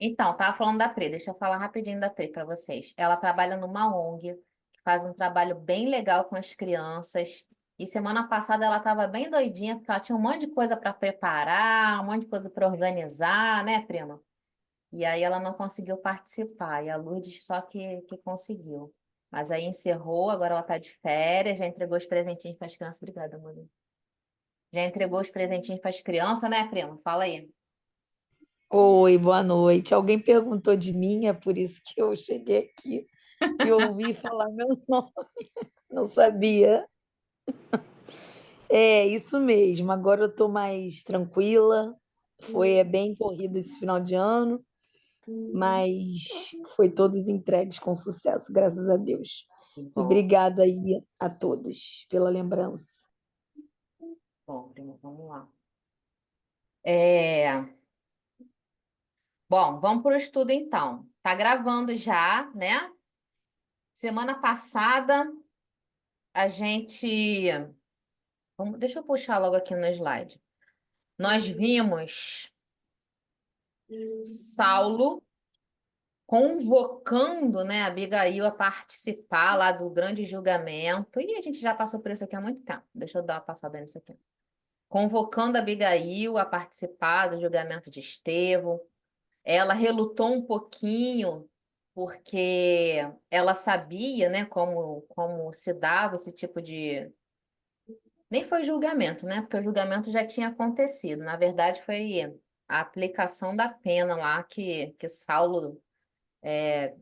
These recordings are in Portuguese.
Então, tava falando da Pri, deixa eu falar rapidinho da Pri para vocês. Ela trabalha numa ONG, que faz um trabalho bem legal com as crianças. E semana passada ela estava bem doidinha, porque ela tinha um monte de coisa para preparar, um monte de coisa para organizar, né, prima? E aí ela não conseguiu participar, e a Lourdes só que conseguiu. Mas aí encerrou, agora ela está de férias, já entregou os presentinhos para as crianças. Obrigada, amor. Já entregou os presentinhos para as crianças, né, prima? Fala aí. Oi, boa noite. Alguém perguntou de mim, é por isso que eu cheguei aqui e ouvi falar meu nome, não sabia. É isso mesmo, agora eu estou mais tranquila. Foi bem corrido esse final de ano, mas foi todos entregues com sucesso, graças a Deus. Que E bom, obrigado aí a todos pela lembrança. bom, prima, vamos lá. É, bom, vamos para o estudo então. Tá gravando já, né? Semana passada a gente. Deixa eu puxar logo aqui no slide. Nós vimos Saulo convocando, né, Abigail a participar lá do grande julgamento. E a gente já passou por isso aqui há muito tempo. Deixa eu dar uma passada nisso aqui. Convocando Abigail a participar do julgamento de Estevão. Ela relutou um pouquinho, porque ela sabia, né, como se dava esse tipo de. Nem foi julgamento, né? Porque o julgamento já tinha acontecido. Na verdade, foi a aplicação da pena lá que Saulo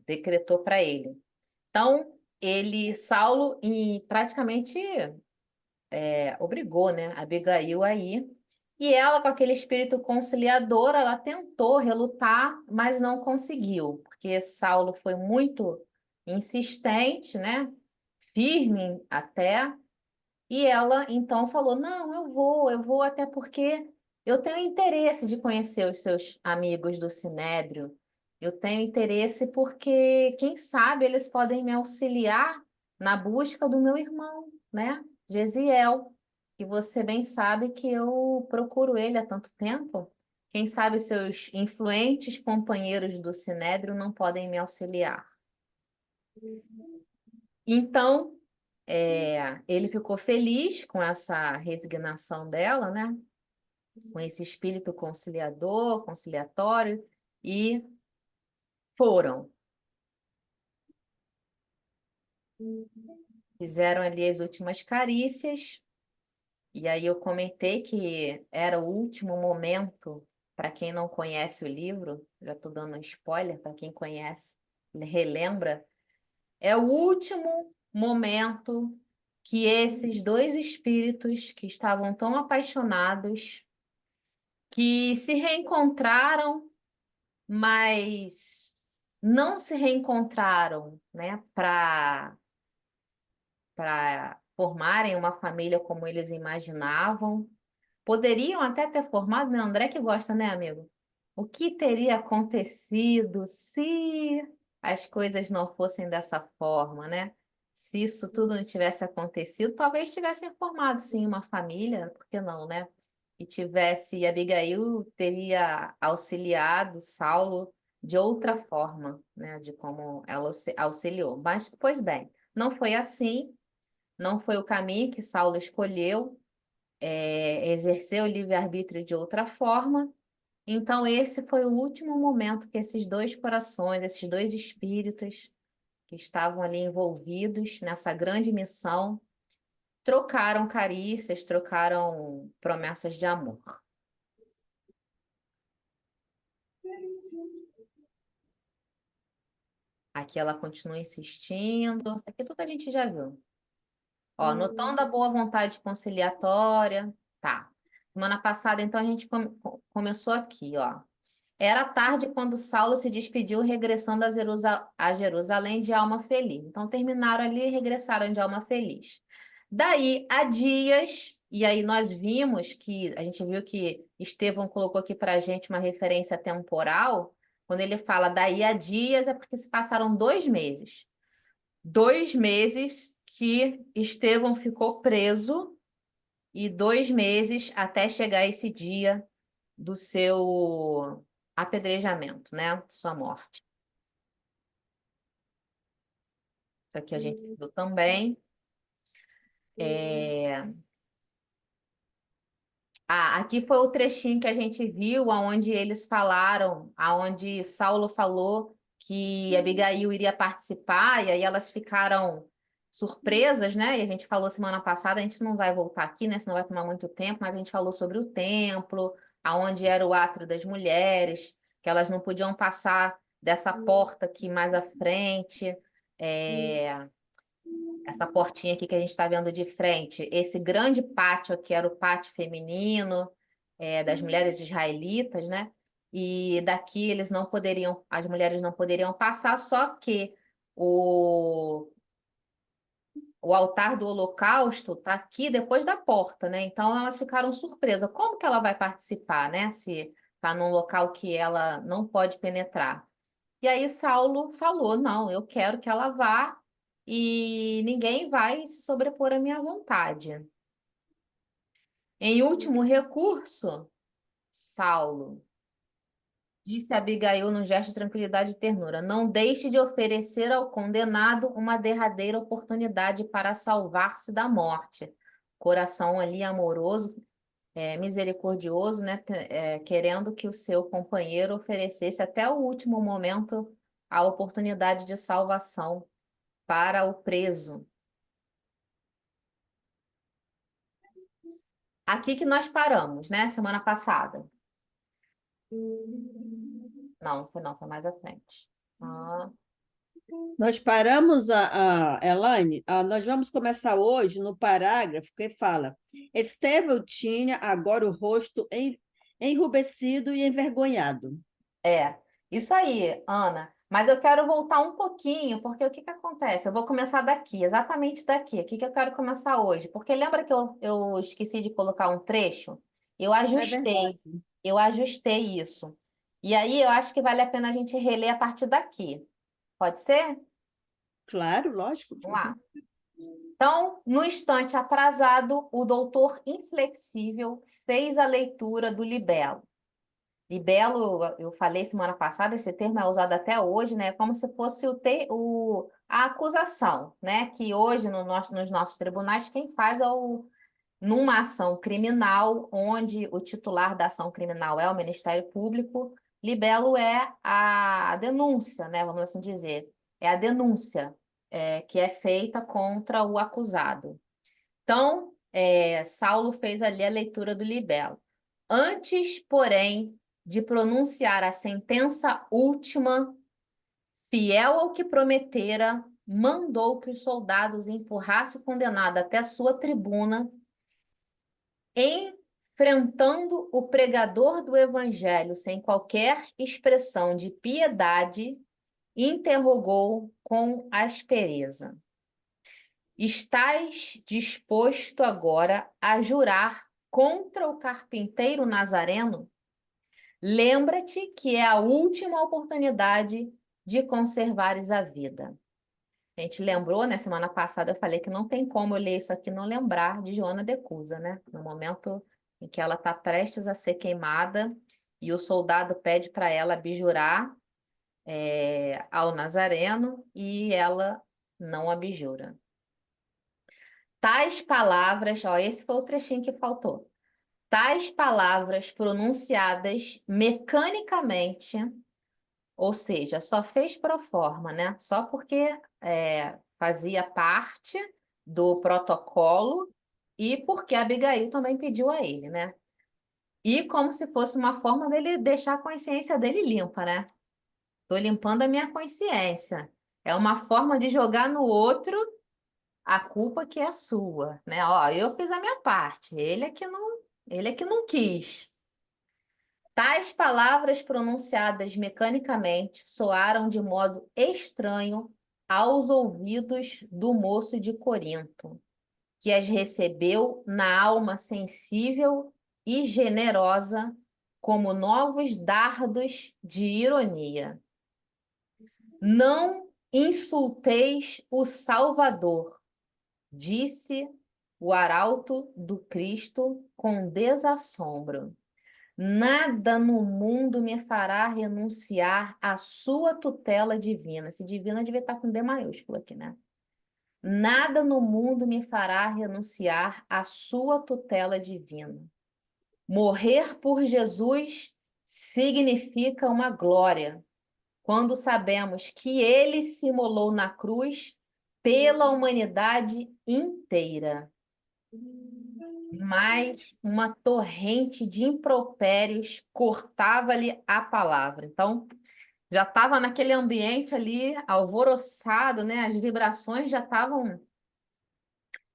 decretou para ele. Então, Saulo, praticamente obrigou, né, Abigail a ir. E ela, com aquele espírito conciliador, ela tentou relutar, mas não conseguiu, porque Saulo foi muito insistente, né, firme até, e ela então falou: Não, eu vou, até porque eu tenho interesse de conhecer os seus amigos do Sinédrio. Eu tenho interesse porque, quem sabe, eles podem me auxiliar na busca do meu irmão, né? Gesiel, que você bem sabe que eu procuro ele há tanto tempo. Quem sabe seus influentes companheiros do Sinédrio não podem me auxiliar. Então, ele ficou feliz com essa resignação dela, né? Com esse espírito conciliador, conciliatório, e foram. Fizeram ali as últimas carícias, e aí eu comentei que era o último momento, para quem não conhece o livro, já estou dando um spoiler, para quem conhece, relembra, é o último momento que esses dois espíritos que estavam tão apaixonados, que se reencontraram, mas não se reencontraram, né, para formarem uma família como eles imaginavam. Poderiam até ter formado, né? André que gosta, né, amigo? O que teria acontecido se as coisas não fossem dessa forma, né? Se isso tudo não tivesse acontecido, talvez tivessem formado, sim, uma família, por que não, né? E tivesse, Abigail teria auxiliado Saulo de outra forma, né? De como ela auxiliou. Mas, pois bem, não foi assim, não foi o caminho que Saulo escolheu, exercer o livre-arbítrio de outra forma. Então, esse foi o último momento que esses dois corações, esses dois espíritos que estavam ali envolvidos nessa grande missão, trocaram carícias, trocaram promessas de amor. Aqui ela continua insistindo. Aqui tudo a gente já viu. Ó, notando a boa vontade conciliatória. Tá. Semana passada, então, a gente começou aqui, ó. Era tarde quando Saulo se despediu, regressando a Jerusalém de alma feliz. Então, terminaram ali e regressaram de alma feliz. Daí a dias, e aí nós vimos que, a gente viu que Estevão colocou aqui para a gente uma referência temporal. Quando ele fala daí a dias, é porque se passaram 2 meses. 2 meses que Estevão ficou preso, e 2 meses até chegar esse dia do seu apedrejamento, né? Sua morte. Isso aqui a gente viu também. Aqui foi o trechinho que a gente viu, aonde eles falaram, aonde Saulo falou que Abigail iria participar, e aí elas ficaram surpresas, né? E a gente falou semana passada, a gente não vai voltar aqui, né? Senão vai tomar muito tempo, mas a gente falou sobre o templo, aonde era o átrio das mulheres, que elas não podiam passar dessa porta aqui mais à frente. É, essa portinha aqui que a gente está vendo de frente, esse grande pátio aqui era o pátio feminino, das mulheres israelitas, né? E daqui eles não poderiam, as mulheres não poderiam passar, só que o, o altar do holocausto está aqui depois da porta, né? Então elas ficaram surpresas. Como que ela vai participar, né? Se está num local que ela não pode penetrar. E aí Saulo falou: não, eu quero que ela vá e ninguém vai se sobrepor à minha vontade. Em último recurso, Saulo disse a Abigail num gesto de tranquilidade e ternura: não deixe de oferecer ao condenado uma derradeira oportunidade para salvar-se da morte. Coração ali amoroso, misericordioso, né? Querendo que o seu companheiro oferecesse até o último momento a oportunidade de salvação para o preso. Aqui que nós paramos, né? Semana passada. Não, foi mais à frente. Ah, Nós paramos, Elaine, nós vamos começar hoje no parágrafo que fala: Estevão tinha agora o rosto enrubescido e envergonhado. isso aí, Ana. Mas eu quero voltar um pouquinho, porque o que que acontece? Eu vou começar daqui, exatamente daqui. O que que eu quero começar hoje? Porque lembra que eu esqueci de colocar um trecho? Eu É verdade. ajustei, eu ajustei isso. E aí eu acho que vale a pena a gente reler a partir daqui. Pode ser? Claro, lógico. Vamos lá. Então, no instante aprazado, o doutor inflexível fez a leitura do libelo. Libelo, eu falei semana passada, esse termo é usado até hoje, né? Como se fosse a acusação, né? Que hoje nos nossos tribunais, quem faz numa ação criminal, onde o titular da ação criminal é o Ministério Público, libelo é a denúncia, né? Vamos assim dizer. É a denúncia, que é feita contra o acusado. Então, Saulo fez ali a leitura do libelo. Antes, porém, de pronunciar a sentença última, fiel ao que prometera, mandou que os soldados empurrassem o condenado até sua tribuna, enfrentando o pregador do evangelho sem qualquer expressão de piedade, interrogou com aspereza: estás disposto agora a jurar contra o carpinteiro Nazareno? Lembra-te que é a última oportunidade de conservares a vida. A gente lembrou, né? Semana passada eu falei que não tem como eu ler isso aqui e não lembrar de Joana de Cusa, né? No momento em que ela está prestes a ser queimada e o soldado pede para ela abjurar ao Nazareno e ela não abjura. Tais palavras, ó, esse foi o trechinho que faltou. Tais palavras pronunciadas mecanicamente, ou seja, só fez pro forma, né? Só porque fazia parte do protocolo e porque Abigail também pediu a ele, né? E como se fosse uma forma dele deixar a consciência dele limpa, né? Tô limpando a minha consciência. É uma forma de jogar no outro a culpa que é sua, né? Ó, eu fiz a minha parte, ele é que não quis. Tais palavras pronunciadas mecanicamente soaram de modo estranho aos ouvidos do moço de Corinto, que as recebeu na alma sensível e generosa como novos dardos de ironia. Não insulteis o Salvador, disse o arauto do Cristo com desassombro. Nada no mundo me fará renunciar à sua tutela divina. Esse divina devia estar com D maiúsculo aqui, né? Nada no mundo me fará renunciar à sua tutela divina. Morrer por Jesus significa uma glória, quando sabemos que ele se imolou na cruz pela humanidade inteira. Mas uma torrente de impropérios cortava-lhe a palavra. Então, já estava naquele ambiente ali alvoroçado, né? As vibrações já estavam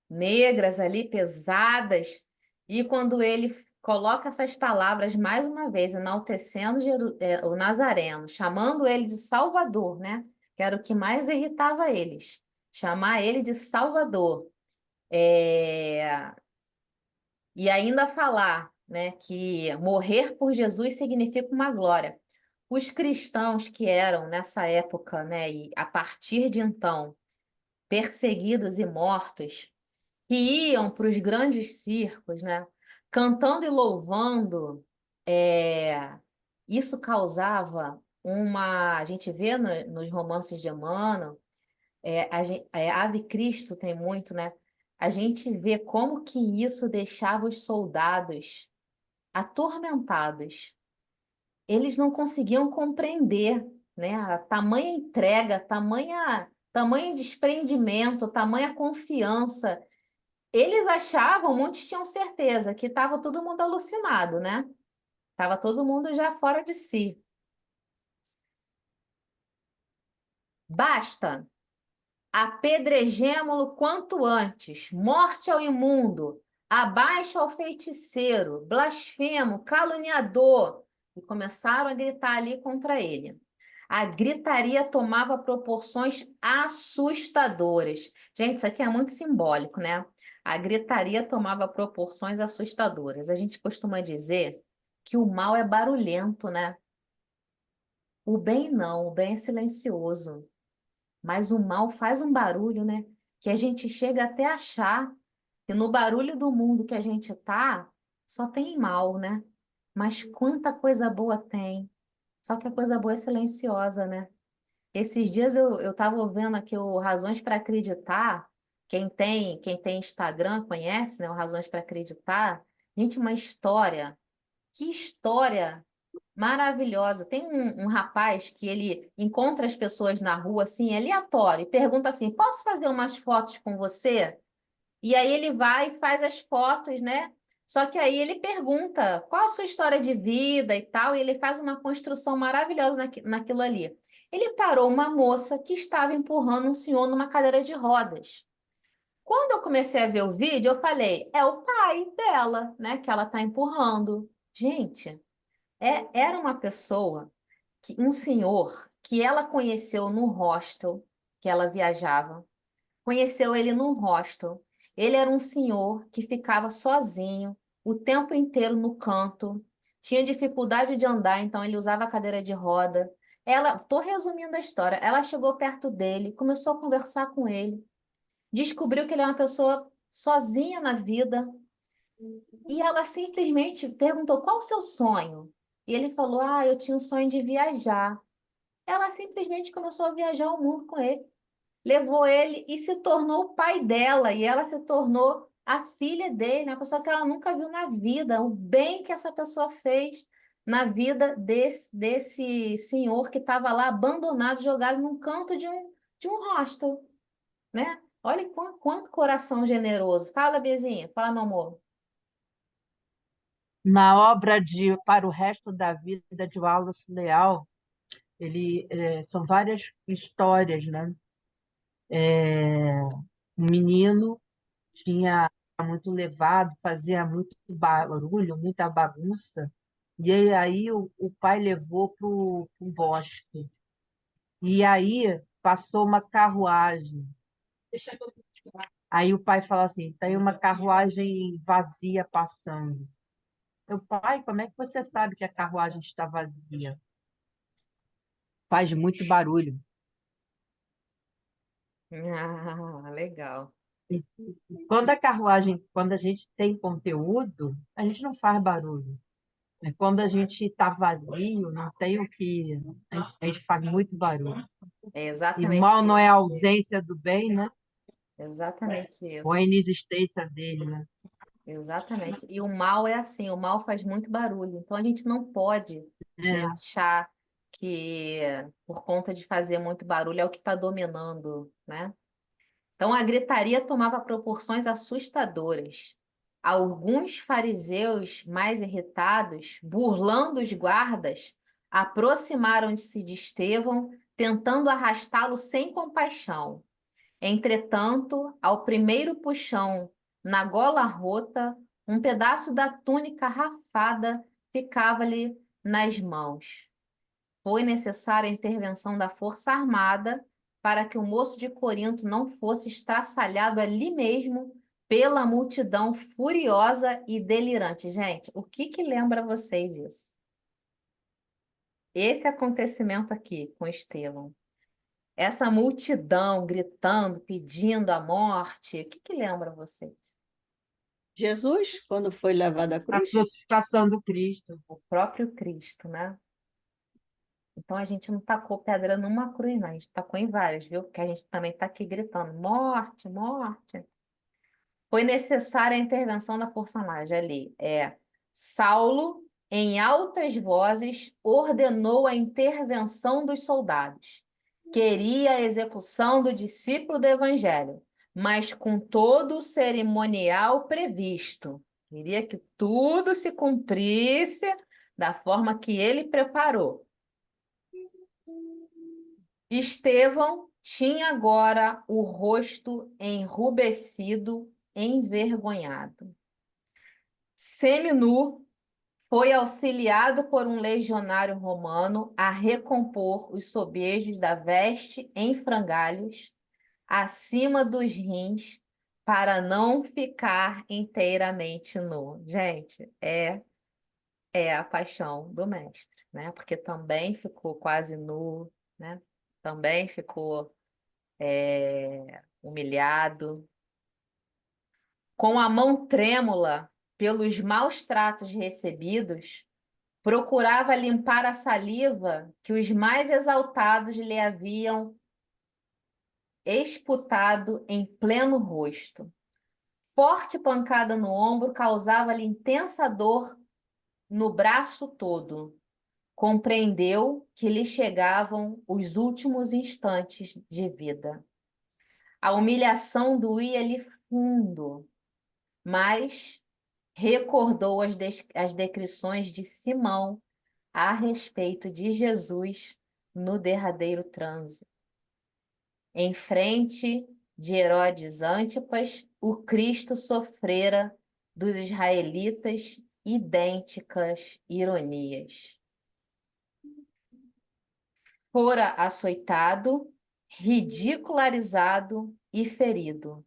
negras ali, pesadas. E quando ele coloca essas palavras mais uma vez, enaltecendo o Nazareno, chamando ele de Salvador, né? Que era o que mais irritava eles, chamar ele de Salvador. É, E ainda falar, né, que morrer por Jesus significa uma glória. Os cristãos que eram nessa época, né, e a partir de então, perseguidos e mortos, que iam para os grandes circos, né, cantando e louvando, isso causava uma. A gente vê nos romances de Emmanuel, Ave Cristo tem muito, né? A gente vê como que isso deixava os soldados atormentados. Eles não conseguiam compreender, né? A tamanha entrega, tamanho desprendimento, tamanha confiança. Eles achavam, muitos tinham certeza que estava todo mundo alucinado, né? Estava todo mundo já fora de si. Basta, apedrejemo-lo quanto antes, morte ao imundo, abaixo ao feiticeiro, blasfemo, caluniador. E começaram a gritar ali contra ele. A gritaria tomava proporções assustadoras. Gente, isso aqui é muito simbólico, né? A gritaria tomava proporções assustadoras. A gente costuma dizer que o mal é barulhento, né? O bem não, o bem é silencioso. Mas o mal faz um barulho, né? Que a gente chega até a achar que no barulho do mundo que a gente tá, só tem mal, né? Mas quanta coisa boa tem. Só que a coisa boa é silenciosa, né? Esses dias eu estava vendo aqui o Razões para Acreditar. Quem tem Instagram conhece, né? O Razões para Acreditar. Gente, uma história. Que história maravilhosa. Tem um rapaz que ele encontra as pessoas na rua, assim, aleatório, e pergunta assim: posso fazer umas fotos com você? E aí ele vai e faz as fotos, né? Só que aí ele pergunta qual a sua história de vida e tal, e ele faz uma construção maravilhosa naquilo ali. Ele parou uma moça que estava empurrando um senhor numa cadeira de rodas. Quando eu comecei a ver o vídeo, eu falei, é o pai dela, né? Que ela está empurrando. Gente, era uma pessoa, um senhor, que ela conheceu no hostel que ela viajava. Conheceu ele num hostel. Ele era um senhor que ficava sozinho o tempo inteiro no canto, tinha dificuldade de andar, então ele usava a cadeira de roda. Estou resumindo a história. Ela chegou perto dele, começou a conversar com ele, descobriu que ele é uma pessoa sozinha na vida, e ela simplesmente perguntou: qual o seu sonho? E ele falou: ah, eu tinha um sonho de viajar. Ela simplesmente começou a viajar o mundo com ele, levou ele e se tornou o pai dela, e ela se tornou a filha dele, né? Uma pessoa que ela nunca viu na vida, o bem que essa pessoa fez na vida desse senhor que estava lá abandonado, jogado num canto de um hostel, né? Olha quanto coração generoso. Fala, Bezinha, fala, meu amor. Na obra de Para o Resto da Vida, de Wallace Leal, são várias histórias, né? Um menino tinha muito levado, fazia muito barulho, muita bagunça, e aí o pai levou para o bosque. E aí passou uma carruagem. Aí o pai falou assim: tem uma carruagem vazia passando. Meu pai, como é que você sabe que a carruagem está vazia? Faz muito barulho. Ah, legal. E quando a gente tem conteúdo, a gente não faz barulho. É quando a gente está vazio, não tem o que. A gente faz muito barulho. É E exatamente mal não é isso. a ausência do bem, né? Exatamente Ou a isso. inexistência dele, né? Exatamente. E o mal é assim, o mal faz muito barulho. Então a gente não pode, né, É, achar que por conta de fazer muito barulho é o que está dominando, né? Então a gritaria tomava proporções assustadoras. Alguns fariseus mais irritados, burlando os guardas, aproximaram-se de Estevão, tentando arrastá-lo sem compaixão. Entretanto, ao primeiro puxão na gola rota, um pedaço da túnica rafada ficava-lhe nas mãos. Foi necessária a intervenção da força armada para que o moço de Corinto não fosse estraçalhado ali mesmo pela multidão furiosa e delirante. Gente, o que que lembra vocês isso? Esse acontecimento aqui com Estevão. Essa multidão gritando, pedindo a morte, o que que lembra vocês? Jesus, quando foi levado à a cruz? crucificação do Cristo. O próprio Cristo, né? Então a gente não tacou pedra numa cruz, não, a gente tacou em várias, viu? Porque a gente também está aqui gritando: morte, morte. Foi necessária a intervenção da força mágica ali. Saulo, em altas vozes, ordenou a intervenção dos soldados. Queria a execução do discípulo do Evangelho, mas com todo o cerimonial previsto. Queria que tudo se cumprisse da forma que ele preparou. Estevão tinha agora o rosto enrubescido, envergonhado. Seminu, foi auxiliado por um legionário romano a recompor os sobejos da veste em frangalhos acima dos rins para não ficar inteiramente nu. Gente, é a paixão do mestre, né? Porque também ficou quase nu, né? Também ficou humilhado, com a mão trêmula pelos maus tratos recebidos, procurava limpar a saliva que os mais exaltados lhe haviam esputado em pleno rosto. Forte pancada no ombro causava-lhe intensa dor no braço todo. Compreendeu que lhe chegavam os últimos instantes de vida. A humilhação doía-lhe fundo, mas recordou as descrições de Simão a respeito de Jesus no derradeiro transe. Em frente de Herodes Antipas, o Cristo sofrera dos israelitas idênticas ironias. Fora açoitado, ridicularizado e ferido.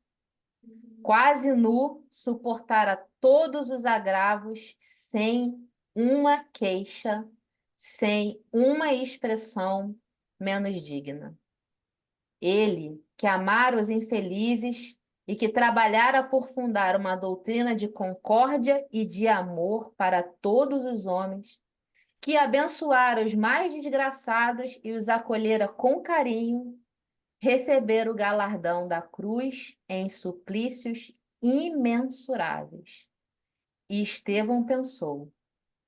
Quase nu, suportara todos os agravos sem uma queixa, sem uma expressão menos digna. Ele, que amara os infelizes e que trabalhara por fundar uma doutrina de concórdia e de amor para todos os homens, que abençoara os mais desgraçados e os acolhera com carinho, recebera o galardão da cruz em suplícios imensuráveis. E Estevão pensou: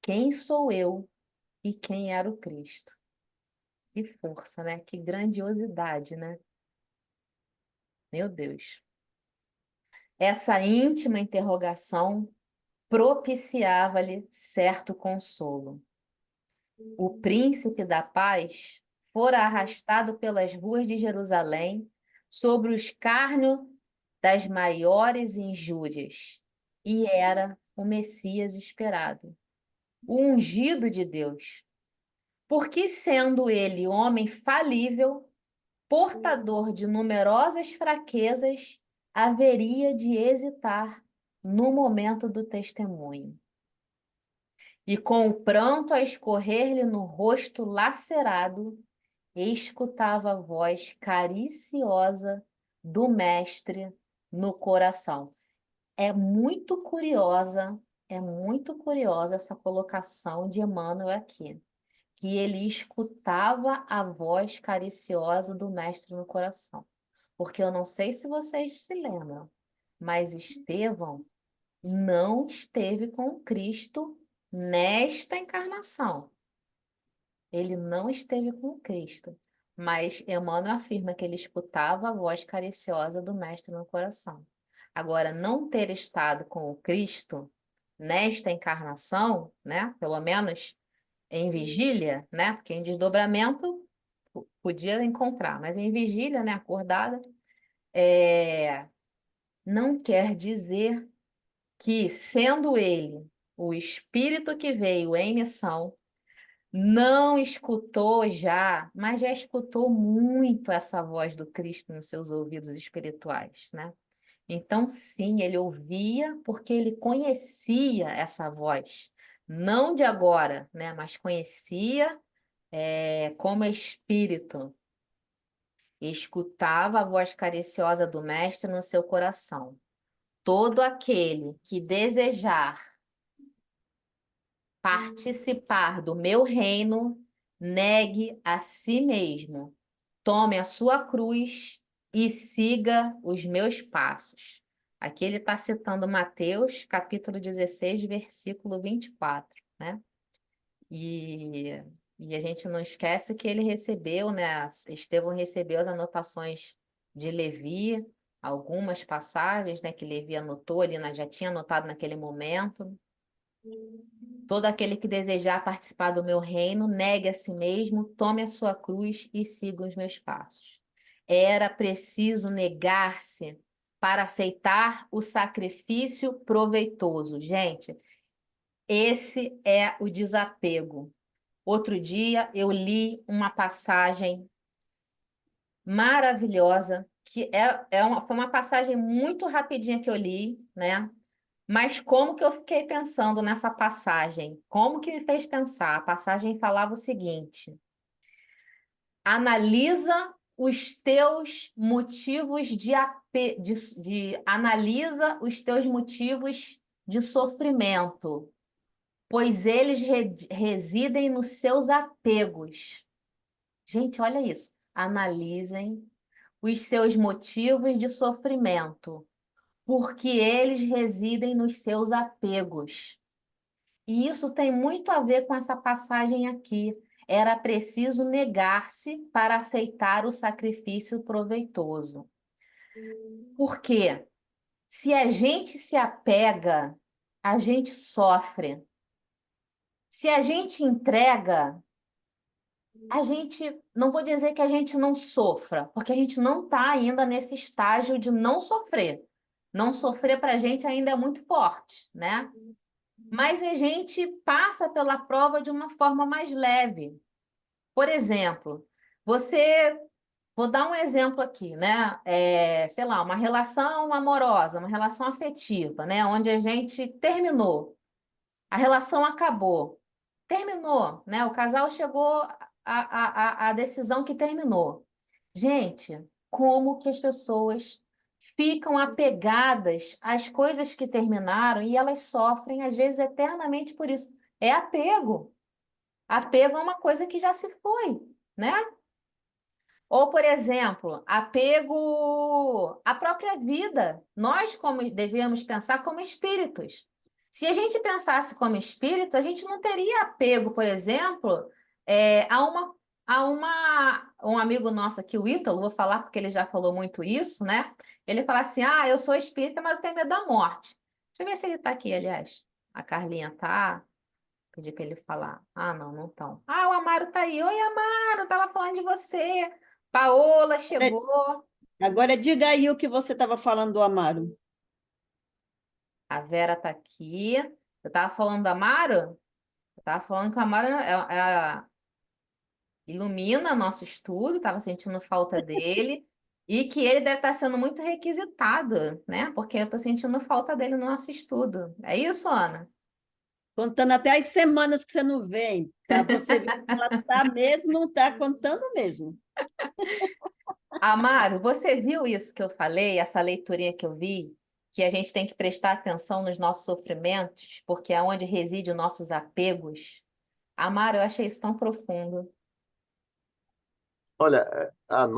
quem sou eu e quem era o Cristo? Que força, né? Que grandiosidade, né? Meu Deus. Essa íntima interrogação propiciava-lhe certo consolo. O príncipe da paz fora arrastado pelas ruas de Jerusalém sobre o escárnio das maiores injúrias e era o Messias esperado, o ungido de Deus. Porque, sendo ele homem falível, portador de numerosas fraquezas, haveria de hesitar no momento do testemunho. E com o pranto a escorrer-lhe no rosto lacerado, escutava a voz cariciosa do mestre no coração. É muito curiosa É muito curiosa essa colocação de Emmanuel aqui, que ele escutava a voz cariciosa do mestre no coração. Porque eu não sei se vocês se lembram, mas Estevão não esteve com Cristo nesta encarnação. Ele não esteve com Cristo, mas Emmanuel afirma que ele escutava a voz cariciosa do mestre no coração. Agora, não ter estado com o Cristo nesta encarnação, né? Pelo menos em vigília, né? Porque em desdobramento podia encontrar, mas em vigília, né? Acordada, não quer dizer que, sendo ele o espírito que veio em missão, não escutou já, mas já escutou muito essa voz do Cristo nos seus ouvidos espirituais, né? Então, sim, ele ouvia porque ele conhecia essa voz, não de agora, né? Mas conhecia como espírito, e escutava a voz cariciosa do Mestre no seu coração. Todo aquele que desejar participar do meu reino, negue a si mesmo, tome a sua cruz e siga os meus passos. Aqui ele está citando Mateus, capítulo 16, versículo 24, né? E, e a gente não esquece que ele recebeu, né? Estevão recebeu as anotações de Levi, algumas passagens, né, que Levi anotou ali, já tinha anotado naquele momento. Todo aquele que desejar participar do meu reino, negue a si mesmo, tome a sua cruz e siga os meus passos. Era preciso negar-se para aceitar o sacrifício proveitoso. Gente, esse é o desapego. Outro dia eu li uma passagem maravilhosa, que foi uma passagem muito rapidinha que eu li, né? Mas como que eu fiquei pensando nessa passagem? Como que me fez pensar? A passagem falava o seguinte: analisa os teus motivos analisa os teus motivos de sofrimento, pois eles residem nos seus apegos. Gente, olha isso. Analisem os seus motivos de sofrimento, porque eles residem nos seus apegos. E isso tem muito a ver com essa passagem aqui. Era preciso negar-se para aceitar o sacrifício proveitoso. Por quê? Se a gente se apega, a gente sofre. Se a gente entrega, a gente, não vou dizer que a gente não sofra, porque a gente não está ainda nesse estágio de não sofrer. Não sofrer para a gente ainda é muito forte, né? Mas a gente passa pela prova de uma forma mais leve. Por exemplo, vou dar um exemplo aqui, né? Sei lá, uma relação amorosa, uma relação afetiva, né? Onde a gente terminou, a relação acabou, terminou, né? O casal chegou à decisão que terminou. Gente, como que as pessoas ficam apegadas às coisas que terminaram e elas sofrem, às vezes, eternamente por isso. É apego. Apego é uma coisa que já se foi, né? Ou, por exemplo, apego à própria vida. Nós como devemos pensar como espíritos. Se a gente pensasse como espírito, a gente não teria apego, por exemplo, um amigo nosso aqui, o Ítalo, vou falar porque ele já falou muito isso, né? Ele fala assim: ah, eu sou espírita, mas eu tenho medo da morte. Deixa eu ver se ele está aqui, aliás. A Carlinha tá. Pedi para ele falar. Ah, não, não estão. Ah, o Amaro tá aí. Oi, Amaro, tava falando de você. Paola chegou. Agora diga aí o que você estava falando do Amaro. A Vera tá aqui. Eu tava falando do Amaro? Eu tava falando que o Amaro ilumina nosso estudo, tava sentindo falta dele. E que ele deve estar sendo muito requisitado, né? Porque eu tô sentindo falta dele no nosso estudo. É isso, Ana? Contando até as semanas que você não vem, tá? Você vê que ela tá mesmo, tá contando mesmo. Amaro, você viu isso que eu falei, essa leiturinha que eu vi? que a gente tem que prestar atenção nos nossos sofrimentos, porque é onde reside os nossos apegos. Amaro, eu achei isso tão profundo. Olha, as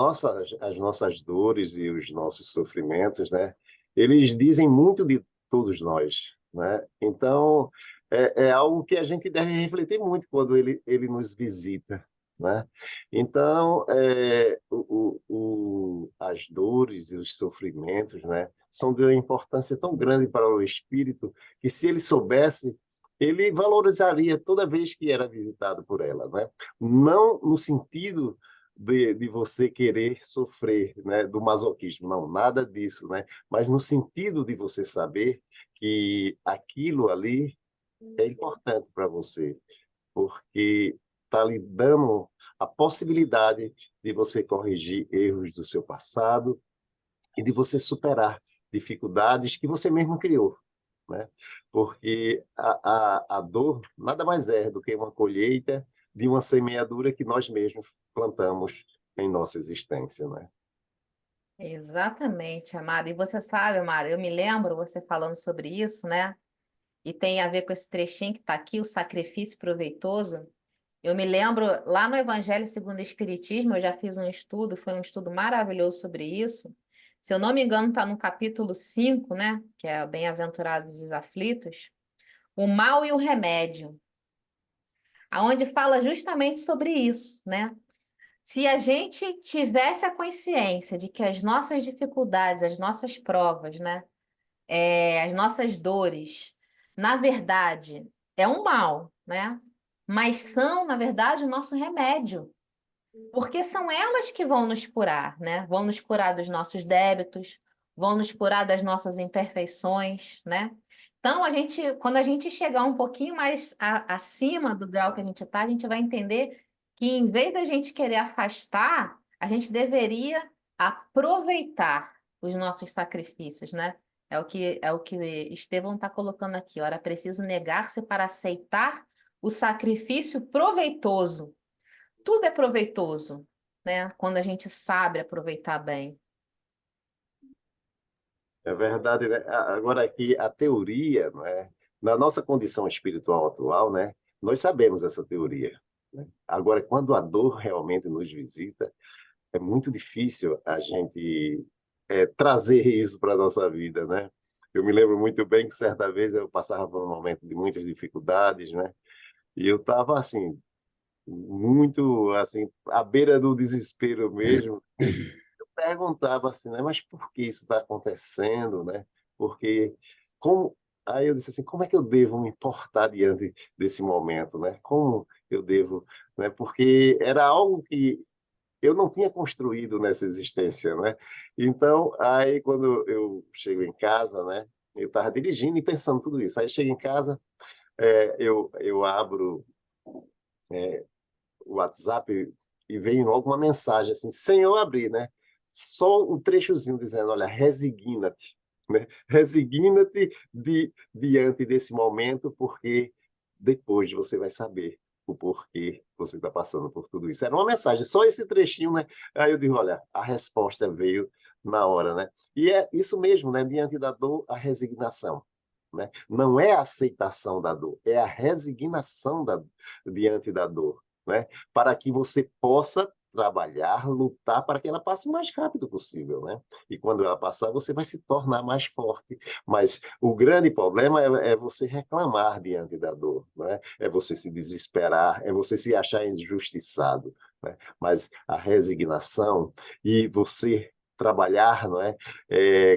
nossas dores e os nossos sofrimentos, né? Eles dizem muito de todos nós, né? Então, é algo que a gente deve refletir muito quando ele nos visita, né? Então, as dores e os sofrimentos, né? São de uma importância tão grande para o espírito que, se ele soubesse, ele valorizaria toda vez que era visitado por ela, né? Não no sentido de você querer sofrer, né, do masoquismo, não, nada disso, né? Mas no sentido de você saber que aquilo ali é importante para você, porque está lhe dando a possibilidade de você corrigir erros do seu passado e de você superar dificuldades que você mesmo criou, né? Porque a dor nada mais é do que uma colheita de uma semeadura que nós mesmos plantamos em nossa existência, né? Exatamente, Amaro. E você sabe, Amaro, eu me lembro você falando sobre isso, né? E tem a ver com esse trechinho que está aqui, o sacrifício proveitoso. Eu me lembro, lá no Evangelho segundo o Espiritismo, eu já fiz um estudo, foi um estudo maravilhoso sobre isso. Se eu não me engano, está no capítulo 5, né? Que é Bem-aventurados os aflitos. O mal e o remédio, aonde fala justamente sobre isso, né? Se a gente tivesse a consciência de que as nossas dificuldades, as nossas provas, né? As nossas dores, na verdade, é um mal, né? Mas são, na verdade, o nosso remédio. Porque são elas que vão nos curar, né? Vão nos curar dos nossos débitos, vão nos curar das nossas imperfeições, né? Então, quando a gente chegar um pouquinho mais acima do grau que a gente está, a gente vai entender que, em vez da gente querer afastar, a gente deveria aproveitar os nossos sacrifícios, né? É o que Estevão está colocando aqui. Ora, preciso negar-se para aceitar o sacrifício proveitoso. Tudo é proveitoso, né? Quando a gente sabe aproveitar bem. É verdade, né? Agora aqui a teoria, não é? Na nossa condição espiritual atual, né? Nós sabemos essa teoria, né? Agora, quando a dor realmente nos visita, é muito difícil a gente trazer isso para a nossa vida, né? Eu me lembro muito bem que certa vez eu passava por um momento de muitas dificuldades, né? E eu estava assim, muito assim, à beira do desespero mesmo. Perguntava assim, né? Mas por que isso está acontecendo, né? Porque como aí eu disse assim, como é que eu devo me portar diante desse momento, né? Como eu devo, né? Porque era algo que eu não tinha construído nessa existência, né? Então, aí quando eu chego em casa, né? Eu estava dirigindo e pensando tudo isso. Aí chego em casa, eu abro o WhatsApp e vem logo uma mensagem assim, sem eu abrir, né? Só um trechozinho dizendo, olha, resigna-te, né? Resigna-te diante desse momento, porque depois você vai saber o porquê você está passando por tudo isso. Era uma mensagem, só esse trechinho, né? Aí eu digo, olha, a resposta veio na hora, né? E é isso mesmo, né? Diante da dor, a resignação. Né? Não é a aceitação da dor, é a resignação diante da dor, né? Para que você possa trabalhar, lutar para que ela passe o mais rápido possível, né? E quando ela passar, você vai se tornar mais forte. Mas o grande problema é você reclamar diante da dor, né? É você se desesperar, é você se achar injustiçado, né? Mas a resignação e você trabalhar, não é?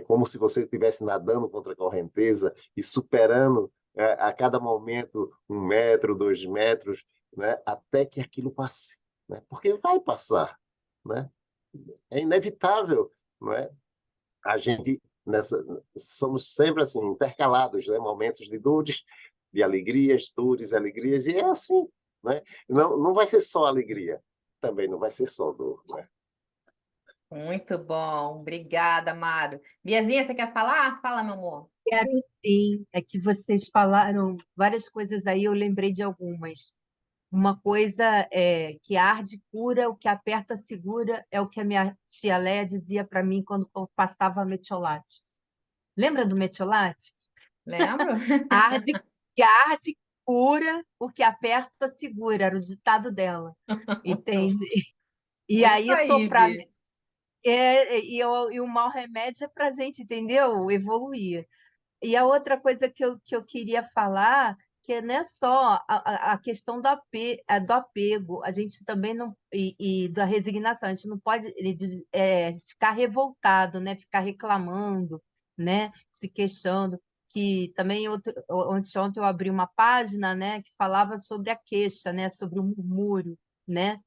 Como se você estivesse nadando contra a correnteza e superando a cada momento 1 metro, 2 metros, né? Até que aquilo passe, né? Porque vai passar, né? É inevitável, não é? A gente somos sempre assim intercalados, né? Momentos de dores, de alegrias, dores, alegrias, e é assim, né? Não vai ser só alegria, também não vai ser só dor, né? Muito bom. Obrigada, Amaro. Biazinha, você quer falar? Fala, meu amor. Quero sim, é que vocês falaram várias coisas aí, eu lembrei de algumas. Uma coisa é que arde cura, o que aperta segura, é o que a minha tia Léa dizia para mim quando eu passava a metiolate. Lembra do metiolate? Lembra? Arde, que arde cura, o que aperta segura, era o ditado dela, entende? E É isso aí, aí, soprar, Bi. e o mau remédio é para a gente, entendeu? Evoluir. E a outra coisa que eu queria falar, que não é só a questão do apego, a gente também não, e da resignação, a gente não pode ficar revoltado, né? Ficar reclamando, né? Se queixando, que também ontem eu abri uma página, né? Que falava sobre a queixa, né? Sobre o murmúrio, né?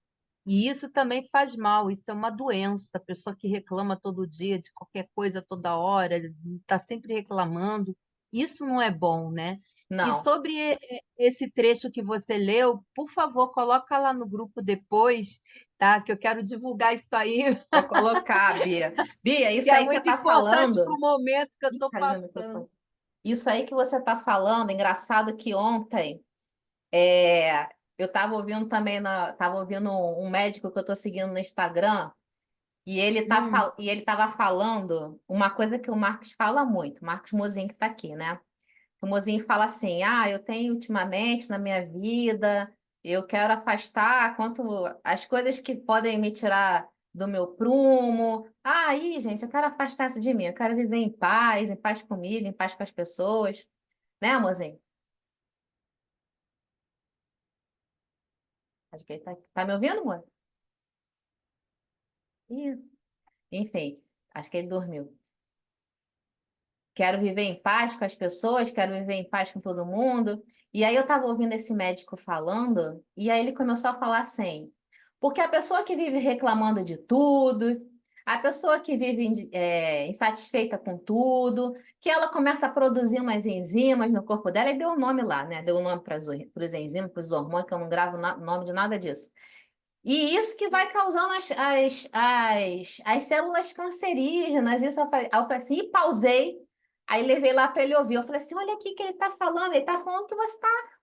E isso também faz mal, isso é uma doença. A pessoa que reclama todo dia de qualquer coisa, toda hora, está sempre reclamando, isso não é bom, né? E Não, sobre esse trecho que você leu, por favor, coloca lá no grupo depois, tá? Que eu quero divulgar isso aí, vou colocar, Bia. Bia, que isso é aí que você muito está importante para falando. o momento que eu Ih, estou caiu no passando. microfone. Isso aí que você está falando, engraçado que ontem eu estava ouvindo também, estava ouvindo um médico que eu estou seguindo no Instagram, e Hum, e ele estava falando uma coisa que o Marcos fala muito, o Marcos Mozinho que está aqui, né? O Mozinho fala assim: ah, eu tenho ultimamente na minha vida, eu quero afastar quanto as coisas que podem me tirar do meu prumo. Ah, aí, gente, eu quero afastar isso de mim, eu quero viver em paz comigo, em paz com as pessoas, né, Mozinho? Acho que ele tá me ouvindo, amor? Ih, enfim, acho que ele dormiu. Quero viver em paz com as pessoas, quero viver em paz com todo mundo. E aí eu estava ouvindo esse médico falando, e aí ele começou a falar assim, porque a pessoa que vive reclamando de tudo, a pessoa que vive insatisfeita com tudo, que ela começa a produzir umas enzimas no corpo dela, e deu um nome lá, né? Deu um nome para os enzimas, para os hormônios, que eu não gravo o nome de nada disso. E isso que vai causando as células cancerígenas. Isso aí eu falei assim, e pausei. Aí levei lá para ele ouvir. Eu falei assim: olha aqui que ele está falando. Ele está falando que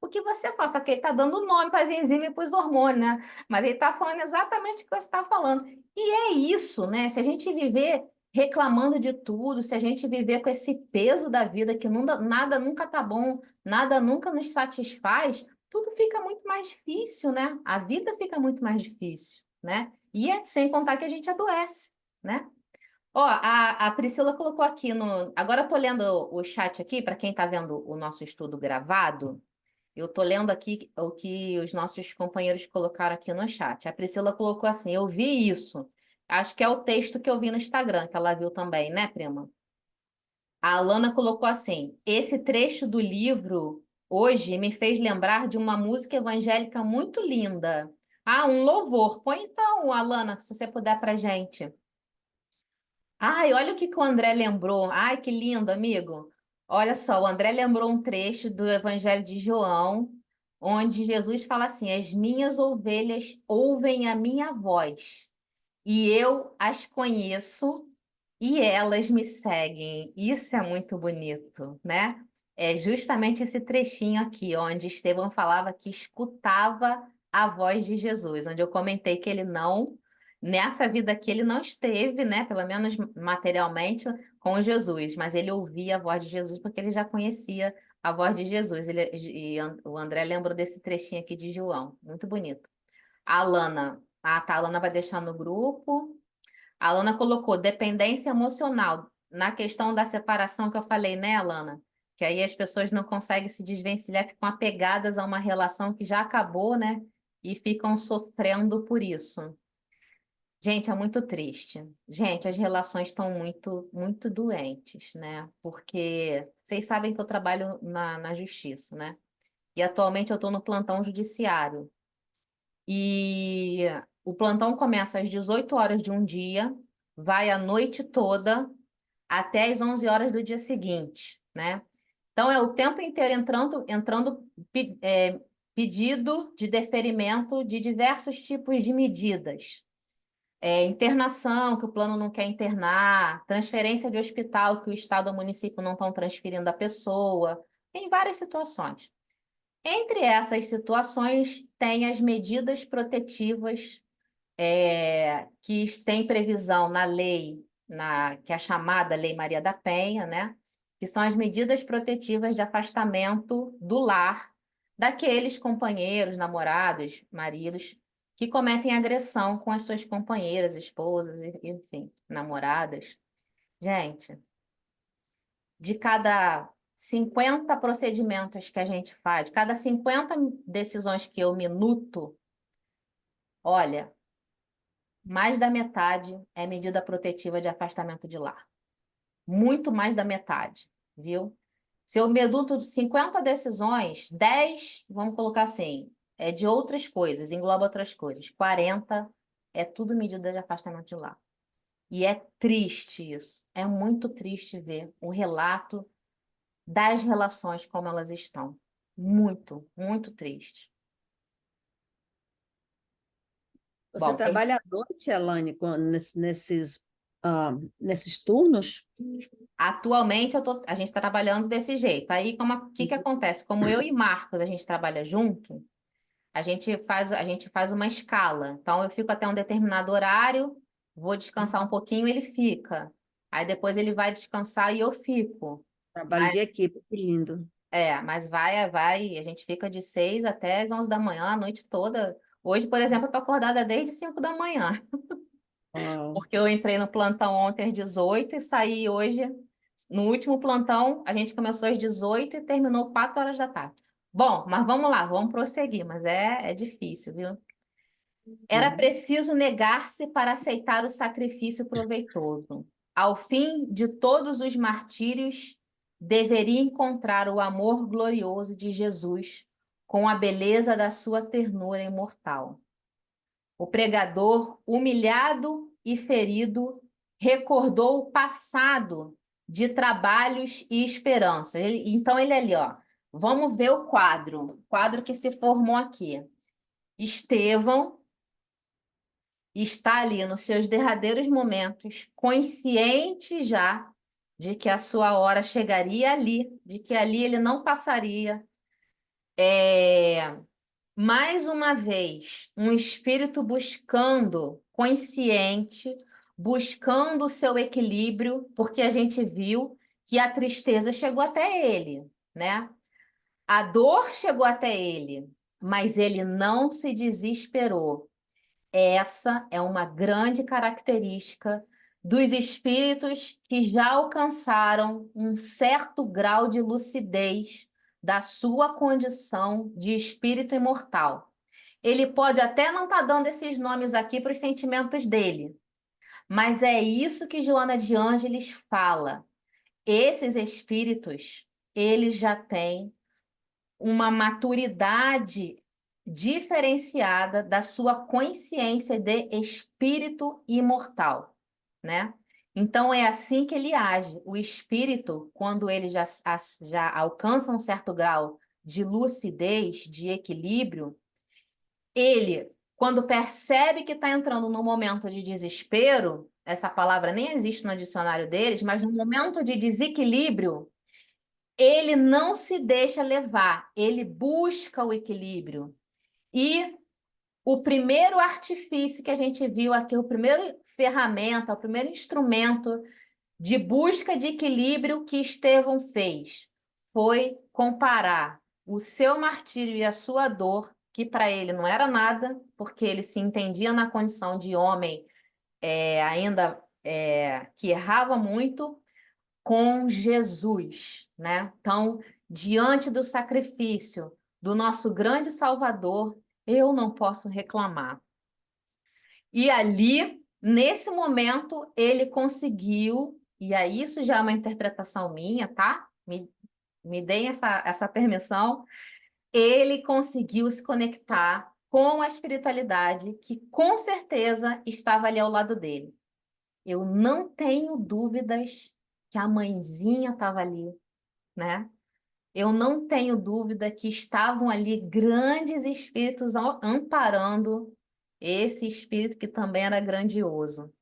o que você faz, só que ele está dando nome para as enzimas e para os hormônios, né? Mas ele está falando exatamente o que você está falando. E é isso, né? Se a gente viver reclamando de tudo, se a gente viver com esse peso da vida, que nada nunca tá bom, nada nunca nos satisfaz, tudo fica muito mais difícil, né? A vida fica muito mais difícil, né? E sem contar que a gente adoece, né? Ó, a Priscila colocou aqui no. Agora eu tô lendo o chat aqui, para quem está vendo o nosso estudo gravado, eu tô lendo aqui o que os nossos companheiros colocaram aqui no chat. A Priscila colocou assim: eu vi isso. Acho que é o texto que eu vi no Instagram, que ela viu também, né, prima? A Alana colocou assim: esse trecho do livro hoje me fez lembrar de uma música evangélica muito linda. Ah, um louvor. Põe então, Alana, se você puder para gente. Ai, olha o que o André lembrou. Ai, que lindo, amigo. Olha só, o André lembrou um trecho do Evangelho de João, onde Jesus fala assim: as minhas ovelhas ouvem a minha voz, e eu as conheço e elas me seguem. Isso é muito bonito, né? É justamente esse trechinho aqui, onde Estevão falava que escutava a voz de Jesus, onde eu comentei que ele não, nessa vida aqui, ele não esteve, né, pelo menos materialmente, com Jesus, mas ele ouvia a voz de Jesus porque ele já conhecia a voz de Jesus. O André lembrou desse trechinho aqui de João, muito bonito. A Alana, tá, a Alana vai deixar no grupo. A Alana colocou dependência emocional na questão da separação que eu falei, né, Alana? Que aí as pessoas não conseguem se desvencilhar, ficam apegadas a uma relação que já acabou, né? E ficam sofrendo por isso. Gente, é muito triste. Gente, as relações estão muito, muito doentes, né? Porque vocês sabem que eu trabalho na justiça, né? E atualmente eu estou no plantão judiciário. E o plantão começa às 18 horas de um dia, vai a noite toda até às 11 horas do dia seguinte, né? Então, é o tempo inteiro pedido de deferimento de diversos tipos de medidas. Internação, que o plano não quer internar, transferência de hospital, que o Estado ou o município não estão transferindo a pessoa. Tem várias situações. Entre essas situações, tem as medidas protetivas que têm previsão na lei, que é a chamada Lei Maria da Penha, né? que são as medidas protetivas de afastamento do lar daqueles companheiros, namorados, maridos que cometem agressão com as suas companheiras, esposas, enfim, namoradas. Gente, de cada 50 procedimentos que a gente faz, cada 50 decisões que eu minuto, olha, mais da metade é medida protetiva de afastamento de lar. Muito mais da metade, viu? Se eu minuto 50 decisões, 10, vamos colocar assim, é de outras coisas, engloba outras coisas. 40 é tudo medida de afastamento de lar. E é triste isso. É muito triste ver o relato das relações como elas estão. Muito, muito triste. Você Bom, trabalha à noite, Elaine, nesses turnos? atualmente a gente está trabalhando desse jeito. Aí, o que acontece? Como eu e Marcos, a gente trabalha junto, a gente faz uma escala. Então, eu fico até um determinado horário, vou descansar um pouquinho, ele fica. Aí depois ele vai descansar e eu fico. Trabalho de equipe, que lindo. Mas a gente fica de 6 até as 11 da manhã, a noite toda. Hoje, por exemplo, eu tô acordada desde 5 da manhã, Uau. porque eu entrei no plantão ontem às 18 e saí hoje. No último plantão, a gente começou às 18 e terminou 4 horas da tarde. Bom, mas vamos lá, vamos prosseguir, mas é difícil, viu? Era preciso negar-se para aceitar o sacrifício proveitoso. Ao fim de todos os martírios, deveria encontrar o amor glorioso de Jesus com a beleza da sua ternura imortal. O pregador, humilhado e ferido, recordou o passado de trabalhos e esperanças. Então ele ali, ó, vamos ver o quadro que se formou aqui. Estevão está ali nos seus derradeiros momentos, consciente já de que a sua hora chegaria ali, de que ali ele não passaria. Mais uma vez, um espírito buscando, consciente, buscando o seu equilíbrio, porque a gente viu que a tristeza chegou até ele, né? A dor chegou até ele, mas ele não se desesperou. Essa é uma grande característica dos espíritos que já alcançaram um certo grau de lucidez da sua condição de espírito imortal. Ele pode até não estar dando esses nomes aqui para os sentimentos dele, mas é isso que Joana de Ângeles fala. Esses espíritos, eles já têm uma maturidade diferenciada da sua consciência de espírito imortal, né? Então é assim que ele age. O espírito, quando ele já alcança um certo grau de lucidez, de equilíbrio, ele, quando percebe que está entrando num momento de desespero, essa palavra nem existe no dicionário deles, mas no momento de desequilíbrio, ele não se deixa levar, ele busca o equilíbrio. E o primeiro artifício que a gente viu aqui, o primeiro ferramenta, o primeiro instrumento de busca de equilíbrio que Estevão fez foi comparar o seu martírio e a sua dor, que para ele não era nada, porque ele se entendia na condição de homem que errava muito, com Jesus, né? Então, diante do sacrifício do nosso grande Salvador, eu não posso reclamar. E ali, nesse momento, ele conseguiu, e aí isso já é uma interpretação minha, tá? Me deem essa permissão. Ele conseguiu se conectar com a espiritualidade que com certeza estava ali ao lado dele. Eu não tenho dúvidas que a mãezinha estava ali, né? Eu não tenho dúvida que estavam ali grandes espíritos amparando esse espírito que também era grandioso.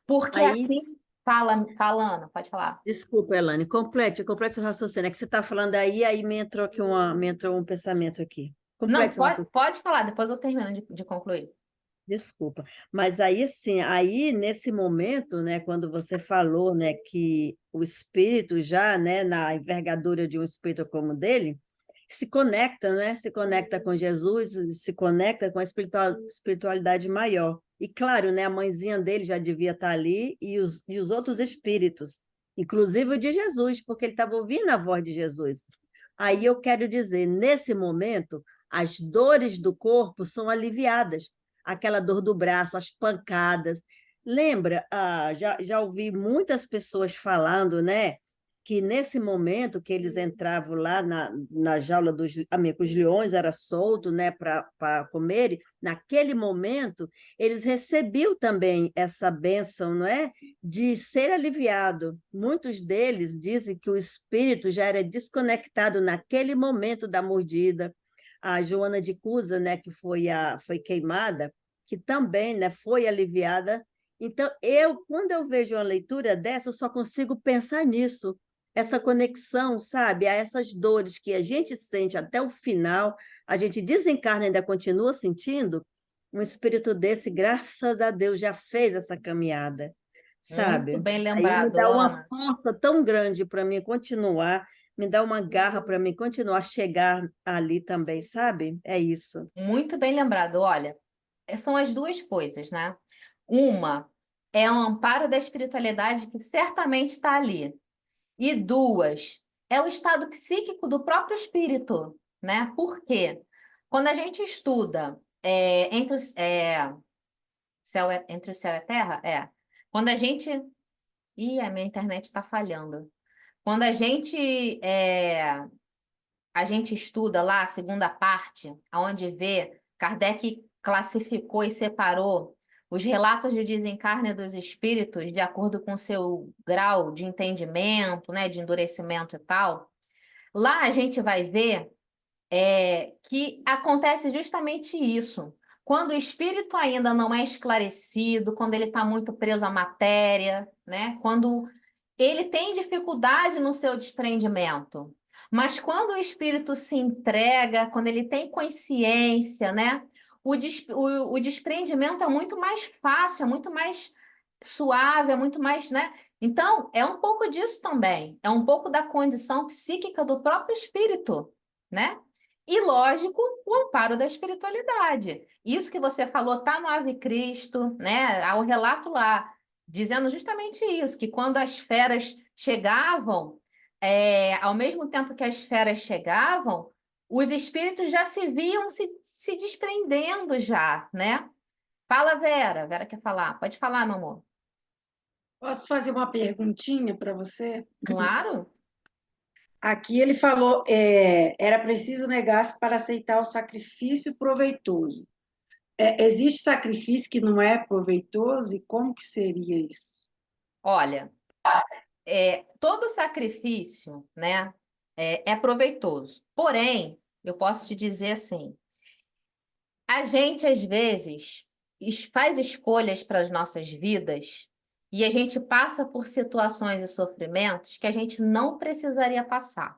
Porque Aí, assim, Ana, pode falar. desculpa, Elaine, complete o raciocínio. É que você está falando aí me entrou aqui me entrou um pensamento aqui. Não, Complete o pode, raciocínio. pode falar, depois eu termino de concluir. Desculpa, mas aí assim, aí nesse momento, né, quando você falou, né, que o espírito já, né, na envergadura de um espírito como o dele, se conecta, né, se conecta com Jesus, se conecta com a espiritualidade maior. E claro, né, a mãezinha dele já devia estar ali e os outros espíritos, inclusive o de Jesus, porque ele estava ouvindo a voz de Jesus. Aí eu quero dizer, nesse momento, as dores do corpo são aliviadas, aquela dor do braço, as pancadas. Lembra, já ouvi muitas pessoas falando, né, que nesse momento que eles entravam lá na jaula dos que os leões era solto, né, para comerem, naquele momento eles recebiam também essa bênção, não é, de ser aliviado. Muitos deles dizem que o espírito já era desconectado naquele momento da mordida. A Joana de Cusa, né, que foi queimada, que também, né, foi aliviada. Então, quando eu vejo uma leitura dessa, eu só consigo pensar nisso, essa conexão, sabe, a essas dores que a gente sente até o final, a gente desencarna e ainda continua sentindo, um espírito desse, graças a Deus, já fez essa caminhada, Muito sabe? bem Aí me lembrado, dá uma Ana. força tão grande para mim continuar, me dá uma garra para mim continuar a chegar ali também, sabe? É isso. Muito bem lembrado. Olha, são as duas coisas, né? Uma é o amparo da espiritualidade que certamente está ali. E duas, é o estado psíquico do próprio espírito, né? Por quê? Quando a gente estuda entre o céu e a terra, Quando a gente. Ih, a minha internet está falhando. Quando a gente estuda lá a segunda parte, onde vê, Kardec classificou e separou os relatos de desencarne dos espíritos de acordo com seu grau de entendimento, né, de endurecimento e tal. Lá a gente vai ver que acontece justamente isso. Quando o espírito ainda não é esclarecido, quando ele está muito preso à matéria, né? Quando ele tem dificuldade no seu desprendimento. Mas quando o espírito se entrega, quando ele tem consciência, né? O desprendimento é muito mais fácil, é muito mais suave, é muito mais, né? Então, é um pouco disso também. É um pouco da condição psíquica do próprio espírito, né? E, lógico, o amparo da espiritualidade. Isso que você falou está no Ave Cristo, né? Há o relato lá, dizendo justamente isso, que quando as feras chegavam, ao mesmo tempo que as feras chegavam, os espíritos já se viam se desprendendo já, né? Fala, Vera. Vera quer falar. Pode falar, meu amor. Posso fazer uma perguntinha para você? Claro. Aqui ele falou, era preciso negar-se para aceitar o sacrifício proveitoso. Existe sacrifício que não é proveitoso? E como que seria isso? Olha, todo sacrifício, né, é proveitoso. Porém, eu posso te dizer assim, a gente às vezes faz escolhas para as nossas vidas e a gente passa por situações e sofrimentos que a gente não precisaria passar.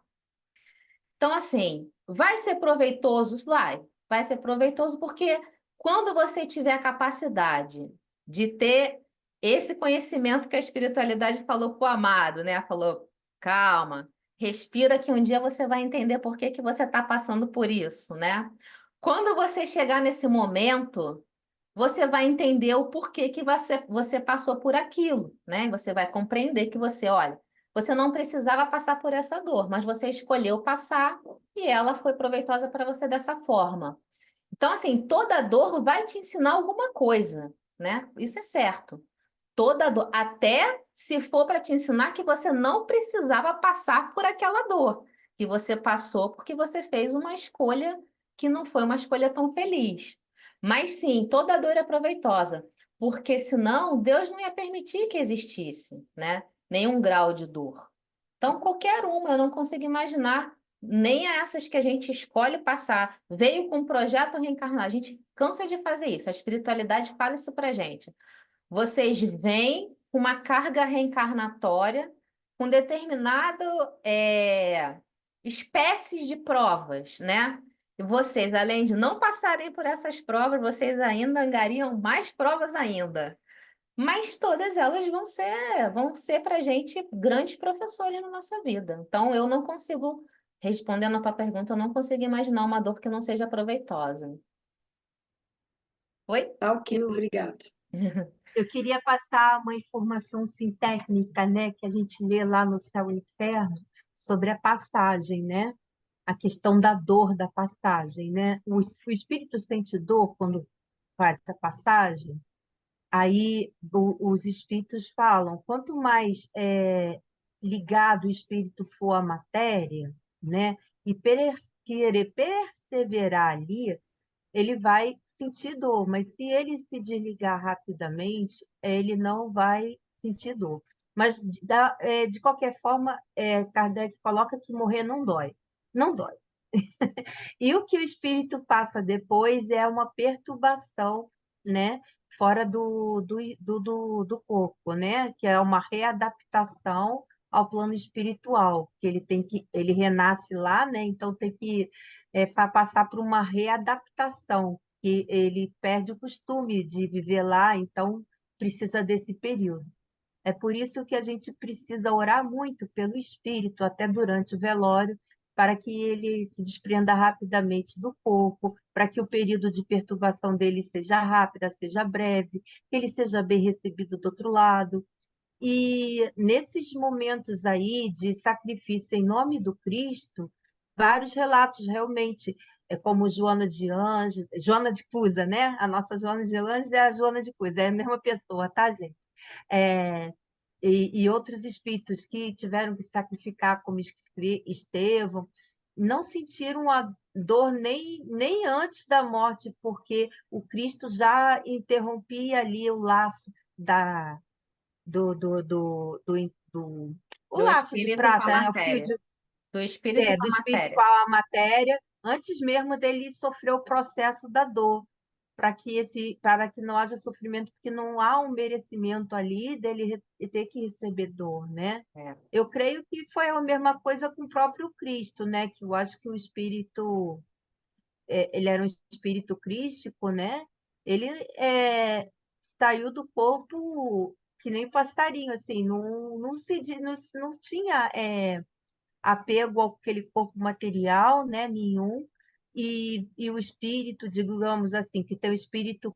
Então, assim, vai ser proveitoso? Vai ser proveitoso porque quando você tiver a capacidade de ter esse conhecimento que a espiritualidade falou para o amado, né? Falou, calma, respira que um dia você vai entender por que que você está passando por isso, né? Quando você chegar nesse momento, você vai entender o porquê que você passou por aquilo, né? Você vai compreender que olha, você não precisava passar por essa dor, mas você escolheu passar e ela foi proveitosa para você dessa forma. Então, assim, toda dor vai te ensinar alguma coisa, né? Isso é certo. Toda dor, até se for para te ensinar que você não precisava passar por aquela dor, que você passou porque você fez uma escolha que não foi uma escolha tão feliz. Mas sim, toda dor é proveitosa, porque senão Deus não ia permitir que existisse, né? Nenhum grau de dor. Então, qualquer uma, eu não consigo imaginar nem essas que a gente escolhe passar. Veio com um projeto reencarnar, a gente cansa de fazer isso, a espiritualidade fala isso pra gente. Vocês vêm com uma carga reencarnatória, com determinado espécies de provas, né? E vocês, além de não passarem por essas provas, vocês ainda angariam mais provas ainda. Mas todas elas vão ser para a gente grandes professores na nossa vida. Então, eu não consigo, respondendo a tua pergunta, eu não consigo imaginar uma dor que não seja proveitosa. Oi? Tá ok, obrigado. Eu queria passar uma informação assim, técnica, né, que a gente lê lá no Céu e Inferno, sobre a passagem, né? A questão da dor da passagem, né? O espírito sente dor quando faz a passagem, aí os espíritos falam, quanto mais ligado o espírito for à matéria, né, e querer perseverar ali, ele vai sentir dor, mas se ele se desligar rapidamente, ele não vai sentir dor. Mas, de qualquer forma, Kardec coloca que morrer não dói. Não dói. E o que o espírito passa depois é uma perturbação, né? Fora do corpo, né? Que é uma readaptação ao plano espiritual, que ele renasce lá, né? Então tem que passar por uma readaptação, que ele perde o costume de viver lá, então precisa desse período. É por isso que a gente precisa orar muito pelo espírito, até durante o velório, para que ele se desprenda rapidamente do corpo, para que o período de perturbação dele seja rápida, seja breve, que ele seja bem recebido do outro lado. E nesses momentos aí de sacrifício em nome do Cristo, vários relatos realmente, como Joana de Anjos, Joana de Cusa, né? A nossa Joana de Anjos é a Joana de Cusa, é a mesma pessoa, tá, gente? É, e outros espíritos que tiveram que sacrificar, como Estevão, não sentiram a dor nem antes da morte, porque o Cristo já interrompia ali o laço do o Do laço de espírito com a prata, né? O fio matéria. Do espírito com do a espírito com matéria. a matéria, antes mesmo dele sofrer o processo da dor, para que não haja sofrimento, porque não há um merecimento ali dele ter que receber dor, né? É. Eu creio que foi a mesma coisa com o próprio Cristo, né? Que eu acho que o espírito, ele era um espírito crístico, né? Ele saiu do corpo que nem passarinho, assim, não tinha apego àquele corpo material, né? Nenhum. E o espírito, digamos assim, que tem o espírito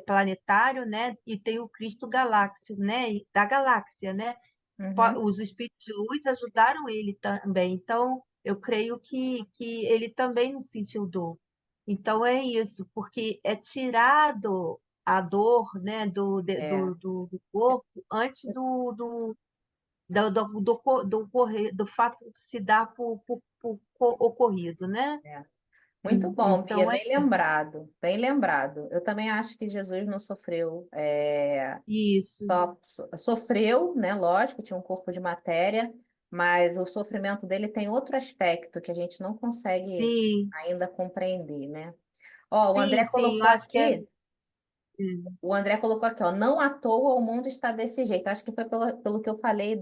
planetário, né? E tem o Cristo galáxio, né? Da galáxia, né? Uhum. Os espíritos de luz ajudaram ele também. Então, eu creio que ele também não sentiu dor. Então, é isso, porque é tirado a dor, né, É. do corpo antes do fato de se dar por ocorrido, né? É. Muito bom, Bia, Então, é bem lembrado, bem lembrado. Eu também acho que Jesus não sofreu, isso. sofreu, né? Lógico, tinha um corpo de matéria, mas o sofrimento dele tem outro aspecto que a gente não consegue Sim, ainda compreender, né? Ó, sim, sim, eu acho que é. O André colocou aqui, ó, não à toa o mundo está desse jeito. Acho que foi pelo que eu falei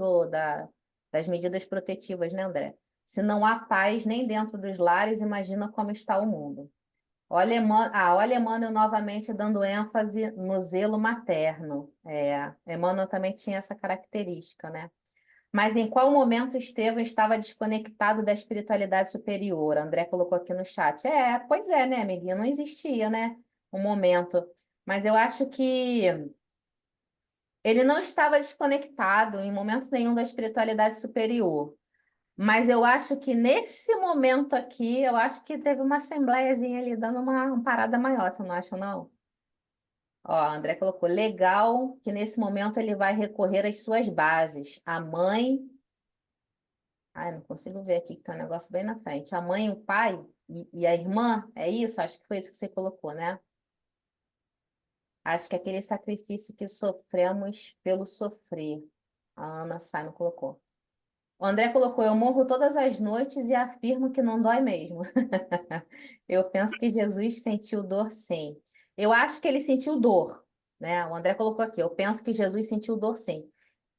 das medidas protetivas, né, André? Se não há paz nem dentro dos lares, imagina como está o mundo. Olha Emmanuel novamente dando ênfase no zelo materno. Emmanuel também tinha essa característica, né? Mas em qual momento Estevão estava desconectado da espiritualidade superior? André colocou aqui no chat. Pois é, né, amiguinha? Não existia, né? Um momento. Mas eu acho que ele não estava desconectado em momento nenhum da espiritualidade superior. Mas eu acho que nesse momento aqui, eu acho que teve uma assembleiazinha ali dando uma parada maior, você não acha, não? Ó, a André colocou, legal que nesse momento ele vai recorrer às suas bases. A mãe. Ai, não consigo ver aqui, que tem um negócio bem na frente. A mãe, o pai e a irmã, é isso? Acho que foi isso que você colocou, né? Acho que é aquele sacrifício que sofremos pelo sofrer. A Ana Simon colocou. O André colocou, eu morro todas as noites e afirmo que não dói mesmo. Eu penso que Jesus sentiu dor, sim. Eu acho que ele sentiu dor, né? O André colocou aqui, eu penso que Jesus sentiu dor, sim.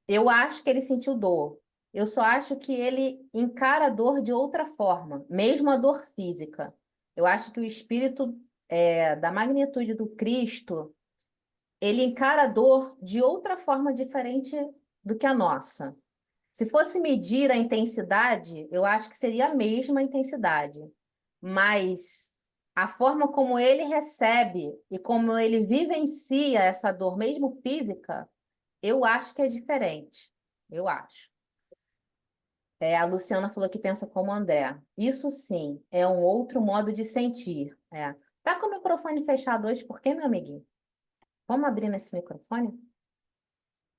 Eu acho que ele sentiu dor. Eu só acho que ele encara a dor de outra forma, mesmo a dor física. Eu acho que o espírito da magnitude do Cristo, ele encara a dor de outra forma diferente do que a nossa. Se fosse medir a intensidade, eu acho que seria a mesma intensidade, mas a forma como ele recebe e como ele vivencia essa dor, mesmo física, eu acho que é diferente. Eu acho. A Luciana falou que pensa como André. Isso sim, é um outro modo de sentir. Tá com o microfone fechado hoje, por quê, meu amiguinho? Vamos abrir nesse microfone?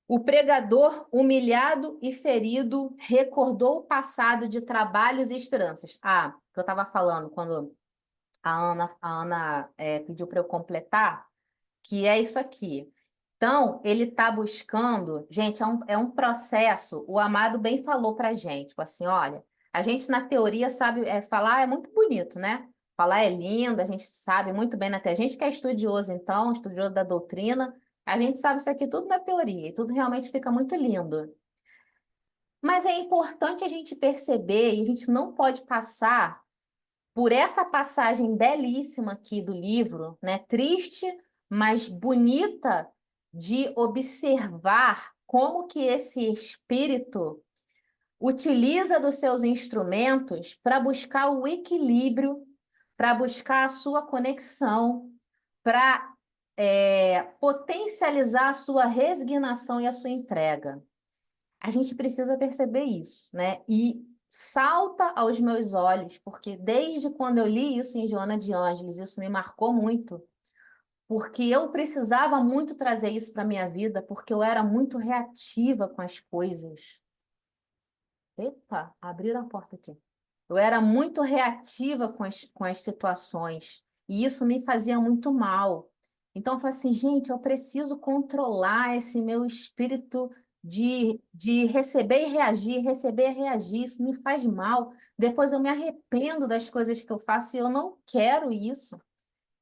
O pregador, humilhado e ferido, recordou o passado de trabalhos e esperanças. Que eu estava falando quando a Ana pediu para eu completar, que é isso aqui. Então, ele está buscando, gente, é um processo, o Amado bem falou para a gente, tipo assim, olha, a gente na teoria sabe, falar é muito bonito, né? Falar é lindo, a gente sabe muito bem na teoria. A gente que é estudioso, então, estudioso da doutrina, a gente sabe isso aqui tudo na teoria, e tudo realmente fica muito lindo. Mas é importante a gente perceber, e a gente não pode passar por essa passagem belíssima aqui do livro, né? Triste, mas bonita de observar como que esse espírito utiliza dos seus instrumentos para buscar o equilíbrio, para buscar a sua conexão, para potencializar a sua resignação e a sua entrega. A gente precisa perceber isso, né? E salta aos meus olhos, porque desde quando eu li isso em Joana de Ângeles, isso me marcou muito, porque eu precisava muito trazer isso para a minha vida, porque eu era muito reativa com as coisas. Epa, abriram a porta aqui. Eu era muito reativa com as situações, e isso me fazia muito mal. Então, eu falei assim, gente, eu preciso controlar esse meu espírito de receber e reagir, isso me faz mal. Depois eu me arrependo das coisas que eu faço e eu não quero isso.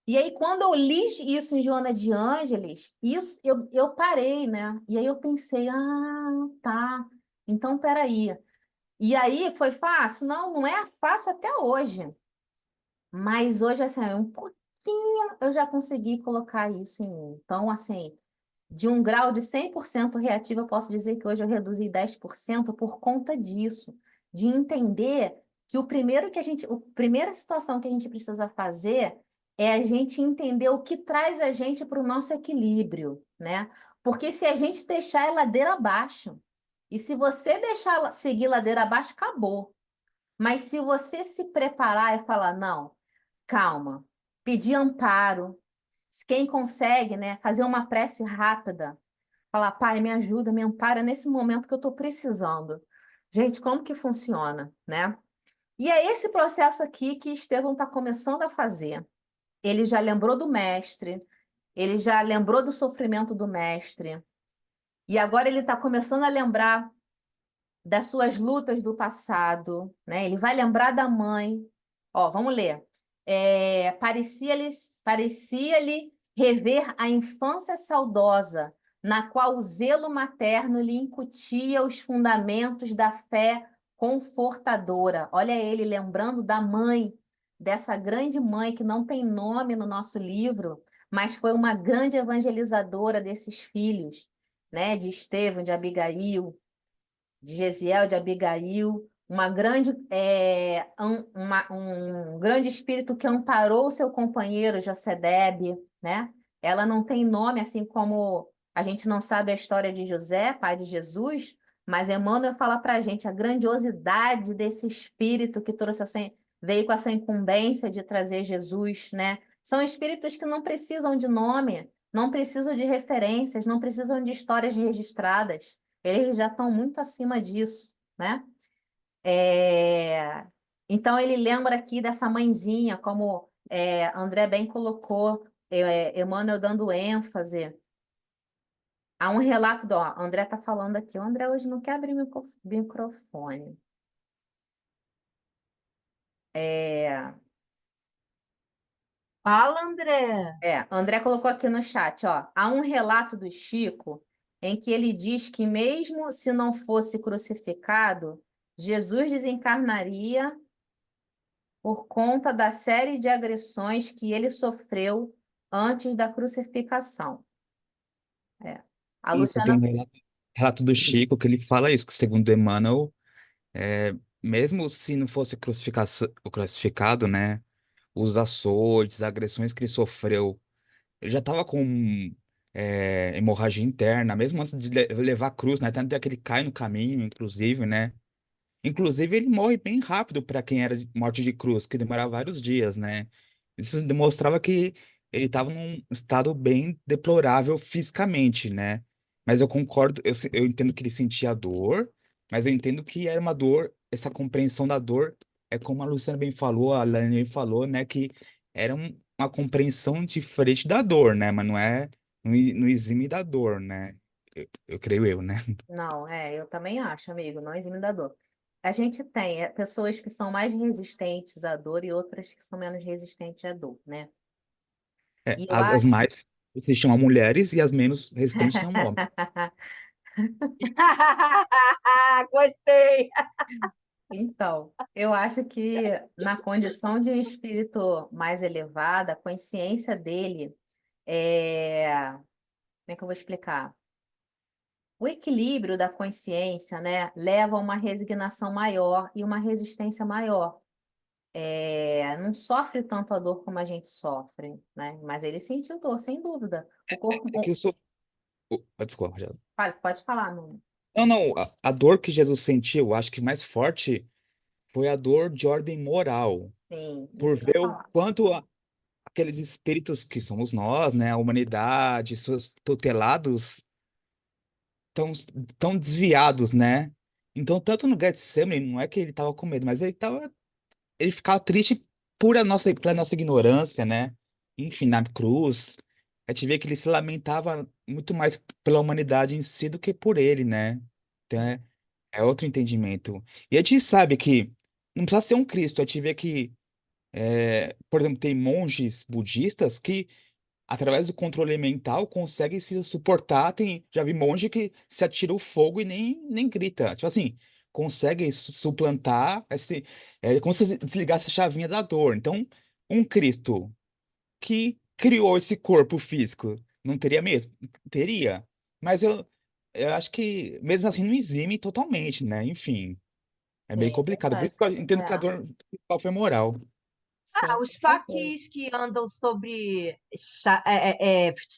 E aí, quando eu li isso em Joana de Ângeles, isso eu parei, né? E aí eu pensei, tá, então peraí. E aí foi fácil? Não, não é fácil até hoje. Mas hoje, assim, um pouquinho eu já consegui colocar isso em mim. Então, assim, de um grau de 100% reativo, eu posso dizer que hoje eu reduzi 10% por conta disso. De entender que a primeira situação que a gente precisa fazer é a gente entender o que traz a gente para o nosso equilíbrio, né? Porque se a gente deixar a ladeira abaixo, e se você deixar seguir ladeira abaixo, acabou. Mas se você se preparar e falar, não, calma, pedir amparo, quem consegue, né, fazer uma prece rápida, falar, Pai, me ajuda, me ampara nesse momento que eu estou precisando. Gente, como que funciona, né? E é esse processo aqui que Estevão está começando a fazer. Ele já lembrou do mestre, ele já lembrou do sofrimento do mestre, e agora ele está começando a lembrar das suas lutas do passado, né? Ele vai lembrar da mãe. Ó, vamos ler. Parecia-lhe rever a infância saudosa, na qual o zelo materno lhe incutia os fundamentos da fé confortadora. Olha ele lembrando da mãe, dessa grande mãe que não tem nome no nosso livro, mas foi uma grande evangelizadora desses filhos, né? De Estevão, de Abigail, de Gesiel, de Abigail, um grande espírito que amparou seu companheiro Josedebe, né? Ela não tem nome, assim como a gente não sabe a história de José, pai de Jesus, mas Emmanuel fala para a gente a grandiosidade desse espírito que veio com essa incumbência de trazer Jesus, né? São espíritos que não precisam de nome, não precisam de referências, não precisam de histórias registradas. Eles já estão muito acima disso, né? Então, ele lembra aqui dessa mãezinha, como André bem colocou, Emmanuel dando ênfase. Há um relato, André está falando aqui, o André hoje não quer abrir microfone. Fala, André. André colocou aqui no chat, ó, há um relato do Chico em que ele diz que mesmo se não fosse crucificado, Jesus desencarnaria por conta da série de agressões que ele sofreu antes da crucificação. É. A Isso tem um Luciana. relato do Chico que ele fala isso, que segundo Emmanuel, mesmo se não fosse o crucificado, né, os açoites, as agressões que ele sofreu, ele já estava com hemorragia interna, mesmo antes de levar a cruz, né, tanto é que ele cai no caminho, inclusive, né, inclusive ele morre bem rápido para quem era de morte de cruz, que demorava vários dias, né, isso demonstrava que ele estava num estado bem deplorável fisicamente, né, mas eu concordo, eu entendo que ele sentia dor, mas eu entendo que era uma dor, essa compreensão da dor, é como a Luciana bem falou, a Lani falou, né, que era uma compreensão diferente da dor, né, mas não exime da dor, né, eu creio eu, né. Não, eu também acho, amigo, não exime da dor. A gente tem pessoas que são mais resistentes à dor e outras que são menos resistentes à dor, né? E eu As acho. mais se chamam mulheres e as menos resistentes são homens. Gostei. Então, eu acho que na condição de um espírito mais elevado, a consciência dele Como é que eu vou explicar? O equilíbrio da consciência, né, leva a uma resignação maior e uma resistência maior. Não sofre tanto a dor como a gente sofre, né? Mas ele sentiu dor, sem dúvida. O corpo. É que eu sou. Desculpa, já. Pode falar, não. Não, não. A dor que Jesus sentiu, acho que mais forte foi a dor de ordem moral, Sim, por isso que eu ia ver o falar. quanto aqueles espíritos que somos nós, né, a humanidade, seus tutelados, tão, tão desviados, né? Então, tanto no Getsemane, não é que ele estava com medo, mas ele ficava triste pela nossa ignorância, né? Enfim, na cruz, a gente vê que ele se lamentava muito mais pela humanidade em si do que por ele, né? Então é outro entendimento. E a gente sabe que não precisa ser um Cristo, a gente vê que, por exemplo, tem monges budistas que, através do controle mental, conseguem se suportar. Já vi monge que se atira o fogo e nem grita. Tipo assim, consegue suplantar como se desligasse a chavinha da dor. Então, um Cristo que criou esse corpo físico, não teria mesmo? Teria. Mas eu acho que, mesmo assim, não exime totalmente, né? Enfim, é bem Sim, é complicado. Por verdade. isso que eu entendo que a É, dor principal foi moral. sim, Os com certeza. faquis que andam sobre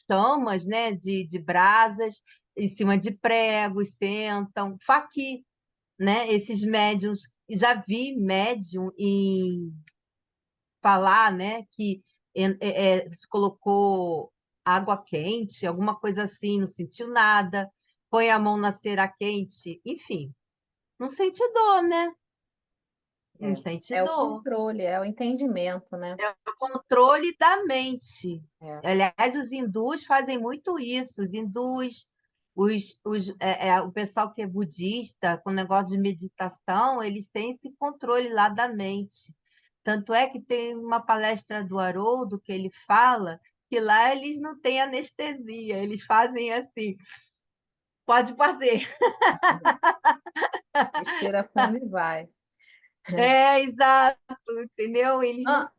chamas, né, de brasas, em cima de pregos, sentam. Faqui, né? Esses médiums, já vi médium em falar, né, que se colocou água quente, alguma coisa assim, não sentiu nada, põe a mão na cera quente, enfim, não sente dor, né? Não É. sente É o dor. controle, é o entendimento, né? O controle da mente. É. Aliás, os hindus fazem muito isso. Os hindus, o pessoal que é budista, com negócio de meditação, eles têm esse controle lá da mente. Tanto é que tem uma palestra do Haroldo que ele fala que lá eles não têm anestesia, eles fazem assim, pode fazer. Respira fundo e vai. Exato, entendeu? Eles não. Ah,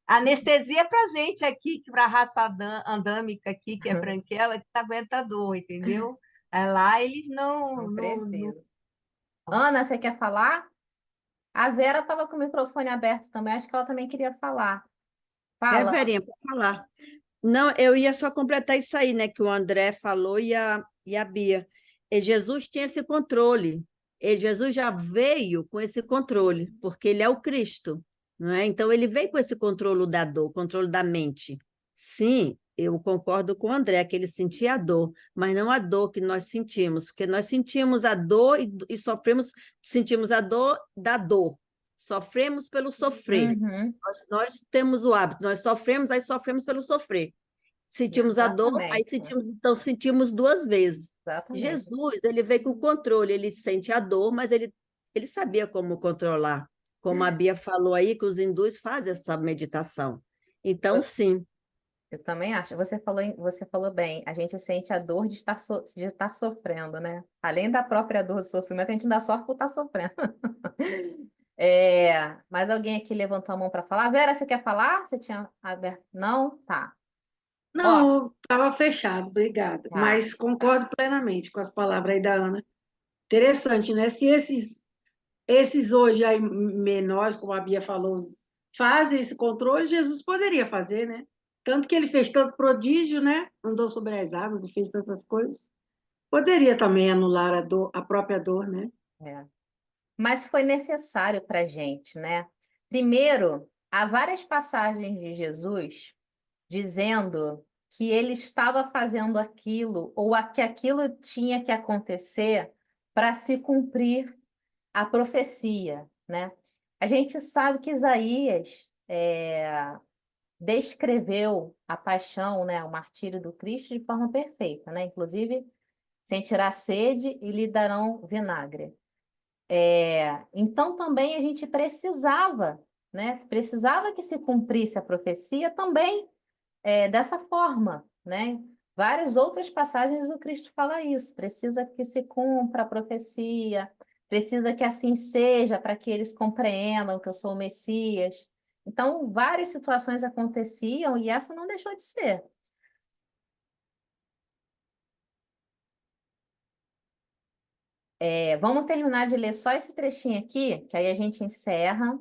Anestesia para gente aqui, para a raça andâmica aqui, que é branquela, que não aguenta dor, entendeu? Lá eles não não. precisa. Ana, você quer falar? A Vera estava com o microfone aberto também, acho que ela também queria falar. Fala. Verinha, pode falar. Não, eu ia só completar isso aí, né, que o André falou e a Bia. E Jesus tinha esse controle. E Jesus já veio com esse controle, porque ele é o Cristo, não é? Então ele veio com esse controle da dor, controle da mente. Sim, eu concordo com o André que ele sentia a dor, mas não a dor que nós sentimos, porque nós sentimos a dor e sentimos a dor da dor. Sofremos pelo sofrer. Uhum, Nós temos o hábito, nós sofremos, aí sofremos pelo sofrer. Sentimos a dor, aí exatamente, sentimos duas vezes. exatamente. Jesus, ele veio com o controle, ele sente a dor, mas ele sabia como controlar. Como a Bia falou aí, que os hindus fazem essa meditação. Então, Eu, sim, eu também acho. Você falou bem. A gente sente a dor de estar sofrendo, né? Além da própria dor do sofrimento, a gente ainda sofre por estar sofrendo. Mais alguém aqui levantou a mão para falar? Vera, você quer falar? Você tinha aberto? Não? Tá. Ó, Não, estava fechado, obrigada. tá. Mas concordo plenamente com as palavras aí da Ana. Interessante, né? Se esses hoje aí menores, como a Bia falou, fazem esse controle, Jesus poderia fazer, né? Tanto que ele fez tanto prodígio, né? Andou sobre as águas e fez tantas coisas. Poderia também anular a dor, a própria dor, né? É. Mas foi necessário para a gente, né? Primeiro, há várias passagens de Jesus dizendo que ele estava fazendo aquilo ou que aquilo tinha que acontecer para se cumprir a profecia, né? A gente sabe que Isaías descreveu a paixão, né, o martírio do Cristo de forma perfeita, né? Inclusive, sentirá sede e lhe darão vinagre. Então também a gente precisava, né? Precisava que se cumprisse a profecia também dessa forma, né? Várias outras passagens do Cristo fala isso. Precisa que se cumpra a profecia, precisa que assim seja para que eles compreendam que eu sou o Messias. Então, várias situações aconteciam e essa não deixou de ser. Vamos terminar de ler só esse trechinho aqui, que aí a gente encerra.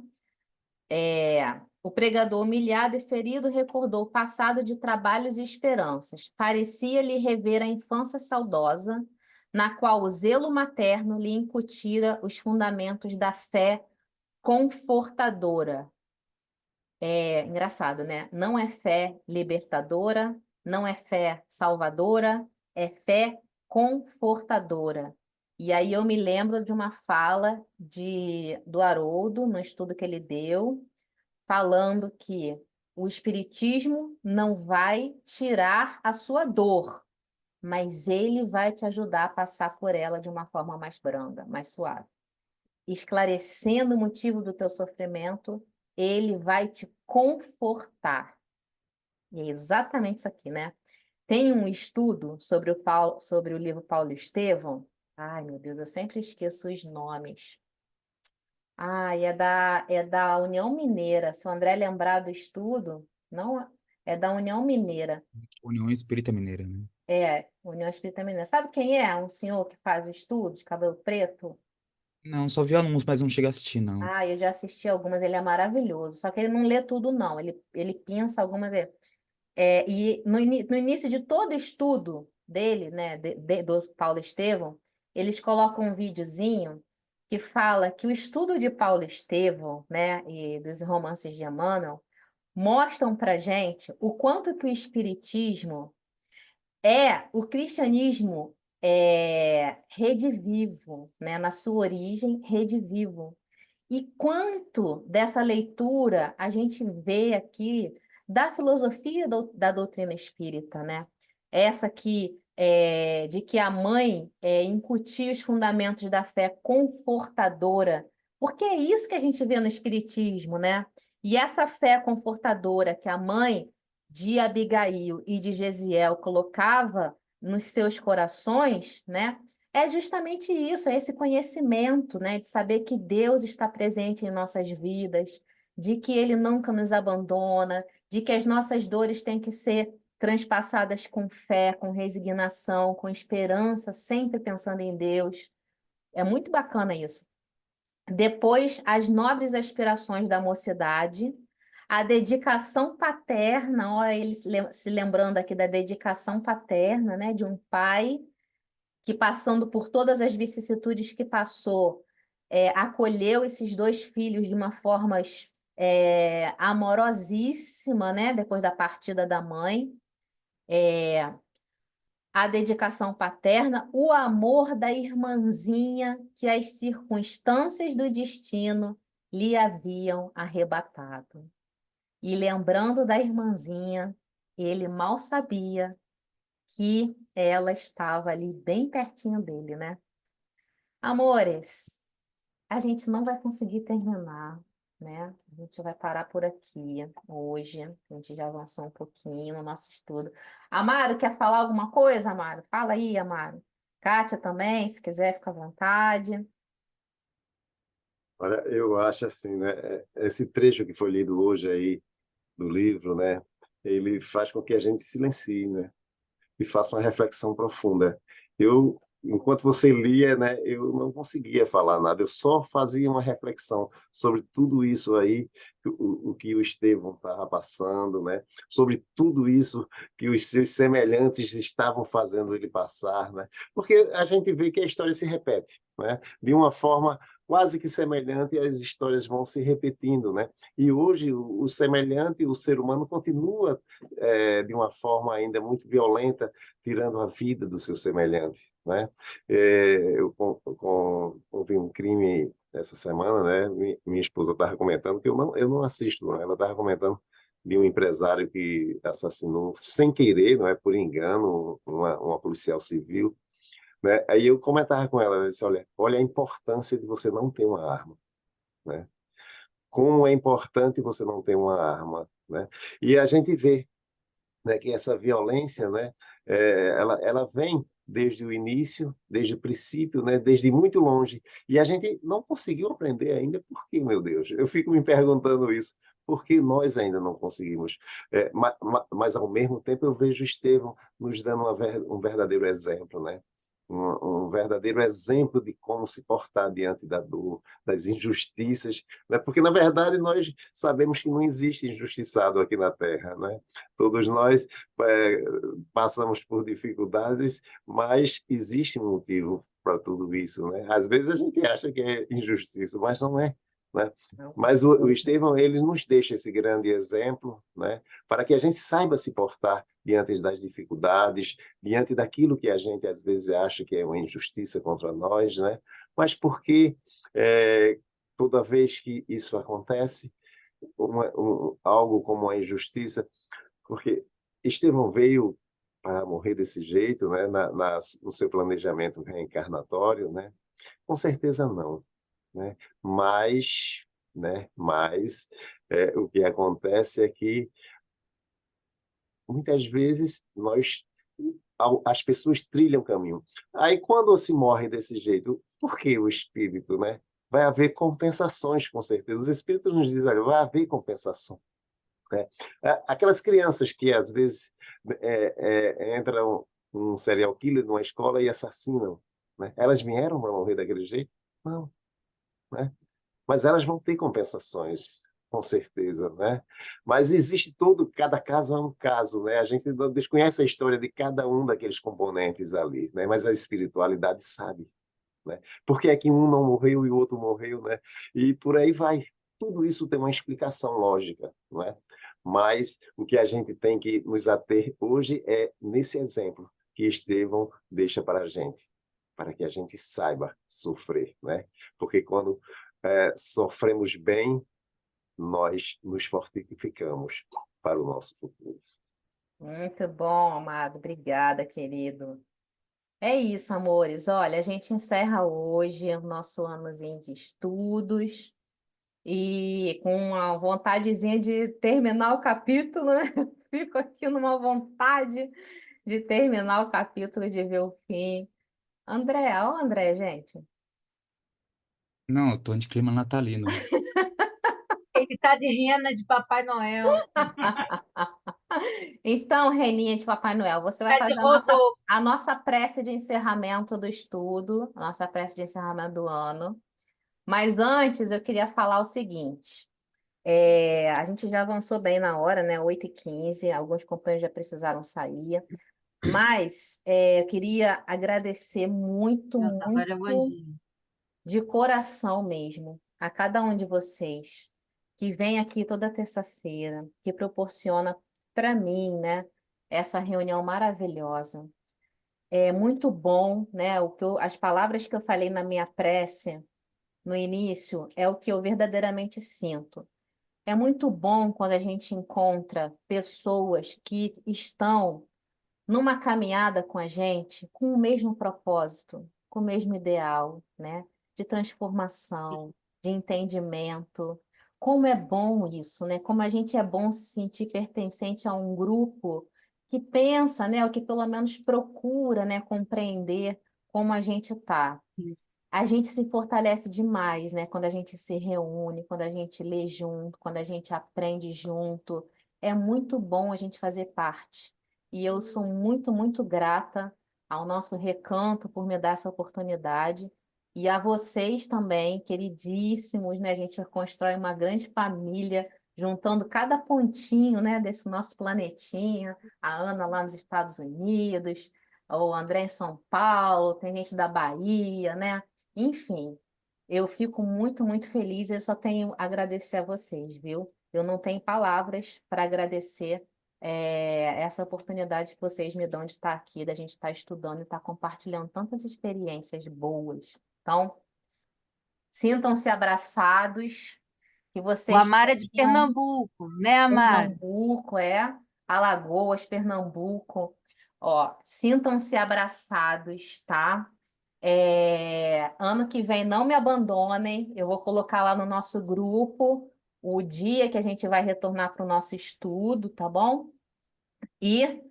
O pregador, humilhado e ferido, recordou o passado de trabalhos e esperanças. Parecia-lhe rever a infância saudosa, na qual o zelo materno lhe incutira os fundamentos da fé confortadora. Engraçado, né? Não é fé libertadora, não é fé salvadora, é fé confortadora. E aí eu me lembro de uma fala do Haroldo, no estudo que ele deu, falando que o espiritismo não vai tirar a sua dor, mas ele vai te ajudar a passar por ela de uma forma mais branda, mais suave. Esclarecendo o motivo do teu sofrimento, ele vai te confortar. E é exatamente isso aqui, né? Tem um estudo sobre o livro Paulo Estevão. Ai, meu Deus, eu sempre esqueço os nomes. É da União Mineira. Se o André lembrar do estudo, não é da União Mineira. União Espírita Mineira, né? União Espírita Mineira. Sabe quem é? Um senhor que faz o estudo, de cabelo preto? Não, só vi anúncios, mas não cheguei a assistir, não. Eu já assisti algumas, ele é maravilhoso. Só que ele não lê tudo, não. Ele pensa algumas. E no início de todo estudo dele, né, do Paulo Estevão, eles colocam um videozinho que fala que o estudo de Paulo Estevão, né, e dos romances de Emmanuel, mostram para gente o quanto que o cristianismo é redivivo, né, na sua origem, redivivo. E quanto dessa leitura a gente vê aqui da filosofia da doutrina espírita, né? Essa de que a mãe incutia os fundamentos da fé confortadora, porque é isso que a gente vê no espiritismo, né? E essa fé confortadora que a mãe de Abigail e de Gesiel colocava nos seus corações, né? É justamente isso, é esse conhecimento, né, de saber que Deus está presente em nossas vidas, de que Ele nunca nos abandona, de que as nossas dores têm que ser transpassadas com fé, com resignação, com esperança, sempre pensando em Deus. É muito bacana isso. Depois, as nobres aspirações da mocidade, a dedicação paterna, olha, ele se lembrando aqui da dedicação paterna, né, de um pai que, passando por todas as vicissitudes que passou, acolheu esses dois filhos de uma forma amorosíssima, né? Depois da partida da mãe. A dedicação paterna, o amor da irmãzinha que as circunstâncias do destino lhe haviam arrebatado. E lembrando da irmãzinha, ele mal sabia que ela estava ali bem pertinho dele, né? Amores, a gente não vai conseguir terminar, né? A gente vai parar por aqui hoje. A gente já avançou um pouquinho no nosso estudo. Amaro, quer falar alguma coisa, Amaro? Fala aí, Amaro. Kátia também, se quiser, fica à vontade. Olha, eu acho assim, né? Esse trecho que foi lido hoje aí do livro, né? Ele faz com que a gente silencie, né? E faça uma reflexão profunda. Enquanto você lia, né, eu não conseguia falar nada, eu só fazia uma reflexão sobre tudo isso aí, o que o Estevão estava passando, né, sobre tudo isso que os seus semelhantes estavam fazendo ele passar, né, porque a gente vê que a história se repete, né, de uma forma quase que semelhante, as histórias vão se repetindo, né, e hoje o semelhante, o ser humano continua de uma forma ainda muito violenta, tirando a vida do seu semelhante, né? Eu ouvi um crime essa semana, né? Minha esposa estava comentando que eu não assisto, não. Ela estava comentando de um empresário que assassinou sem querer, não é por engano, uma policial civil, né? Aí eu comentava com ela, eu disse, olha a importância de você não ter uma arma, né? Como é importante você não ter uma arma, né? E a gente vê, né, que essa violência, né, ela vem desde o início, desde o princípio, né, desde muito longe, e a gente não conseguiu aprender ainda. Por quê, meu Deus? Eu fico me perguntando isso. Por que nós ainda não conseguimos? Mas, ao mesmo tempo, eu vejo Estevão nos dando um verdadeiro exemplo, né? Um verdadeiro exemplo de como se portar diante da dor, das injustiças, né? Porque, na verdade, nós sabemos que não existe injustiçado aqui na Terra, né? Todos nós é, passamos por dificuldades, mas existe um motivo para tudo isso, né? Às vezes a gente acha que é injustiça, mas não é, né? Mas o Estevão, ele nos deixa esse grande exemplo, né? Para que a gente saiba se portar diante das dificuldades, diante daquilo que a gente às vezes acha que é uma injustiça contra nós, né? Mas porque toda vez que isso acontece, algo como a injustiça, porque Estevão veio para morrer desse jeito, né, no seu planejamento reencarnatório, né? Com certeza não, né? Mas, o que acontece é que muitas vezes as pessoas trilham o caminho. Aí quando se morre desse jeito, por que o espírito, né? Vai haver compensações, com certeza. Os espíritos nos dizem, olha, vai haver compensação, né? Aquelas crianças que às vezes entram um serial killer numa escola e assassinam, né? Elas vieram para morrer daquele jeito? Não, né? Mas elas vão ter compensações, com certeza, né? Mas existe cada caso é um caso, né? A gente não desconhece a história de cada um daqueles componentes ali, né? Mas a espiritualidade sabe, né? Por que é que um não morreu e o outro morreu, né? E por aí vai. Tudo isso tem uma explicação lógica, não é? Mas o que a gente tem que nos ater hoje é nesse exemplo que Estevão deixa para a gente, para que a gente saiba sofrer, né? Porque quando sofremos bem, nós nos fortificamos para o nosso futuro. Muito bom, amado. Obrigada, querido. É isso, amores. Olha, a gente encerra hoje o nosso anozinho de estudos e com uma vontadezinha de terminar o capítulo, né? Fico aqui numa vontade de terminar o capítulo, de ver o fim. André, ó, André, gente. Não, eu tô de clima natalino. Ele está de rena de Papai Noel, Então, Reninha de Papai Noel, você vai está de fazer Rodolfo. a nossa prece de encerramento do estudo, a nossa prece de encerramento do ano. Mas antes, eu queria falar o seguinte. A gente já avançou bem na hora, né? 8h15, alguns companheiros já precisaram sair. Mas eu queria agradecer muito, Meu, agora eu vou muito, agir. de coração mesmo, a cada um de vocês que vem aqui toda terça-feira, que proporciona para mim, né, essa reunião maravilhosa. É muito bom, né? As palavras que eu falei na minha prece no início é o que eu verdadeiramente sinto. É muito bom quando a gente encontra pessoas que estão numa caminhada com a gente com o mesmo propósito, com o mesmo ideal, né? De transformação, de entendimento. Como é bom isso, né? Como a gente é bom se sentir pertencente a um grupo que pensa, né? Ou que pelo menos procura, né? Compreender como a gente está. a gente se fortalece demais, né? Quando a gente se reúne, quando a gente lê junto, quando a gente aprende junto. É muito bom a gente fazer parte. E eu sou muito, muito grata ao nosso recanto por me dar essa oportunidade. E a vocês também, queridíssimos, né? A gente constrói uma grande família, juntando cada pontinho, né, desse nosso planetinha. A Ana lá nos Estados Unidos, o André em São Paulo, tem gente da Bahia, né? Enfim, eu fico muito, muito feliz. Eu só tenho a agradecer a vocês, viu? Eu não tenho palavras para agradecer essa oportunidade que vocês me dão de estar aqui, da gente estar estudando e estar compartilhando tantas experiências boas. Então, sintam-se abraçados, que O vocês Amar é de tenham Pernambuco, né, Amar? Pernambuco, Alagoas, Pernambuco. Ó, sintam-se abraçados, tá? Ano que vem não me abandonem. Eu vou colocar lá no nosso grupo o dia que a gente vai retornar para o nosso estudo, tá bom? E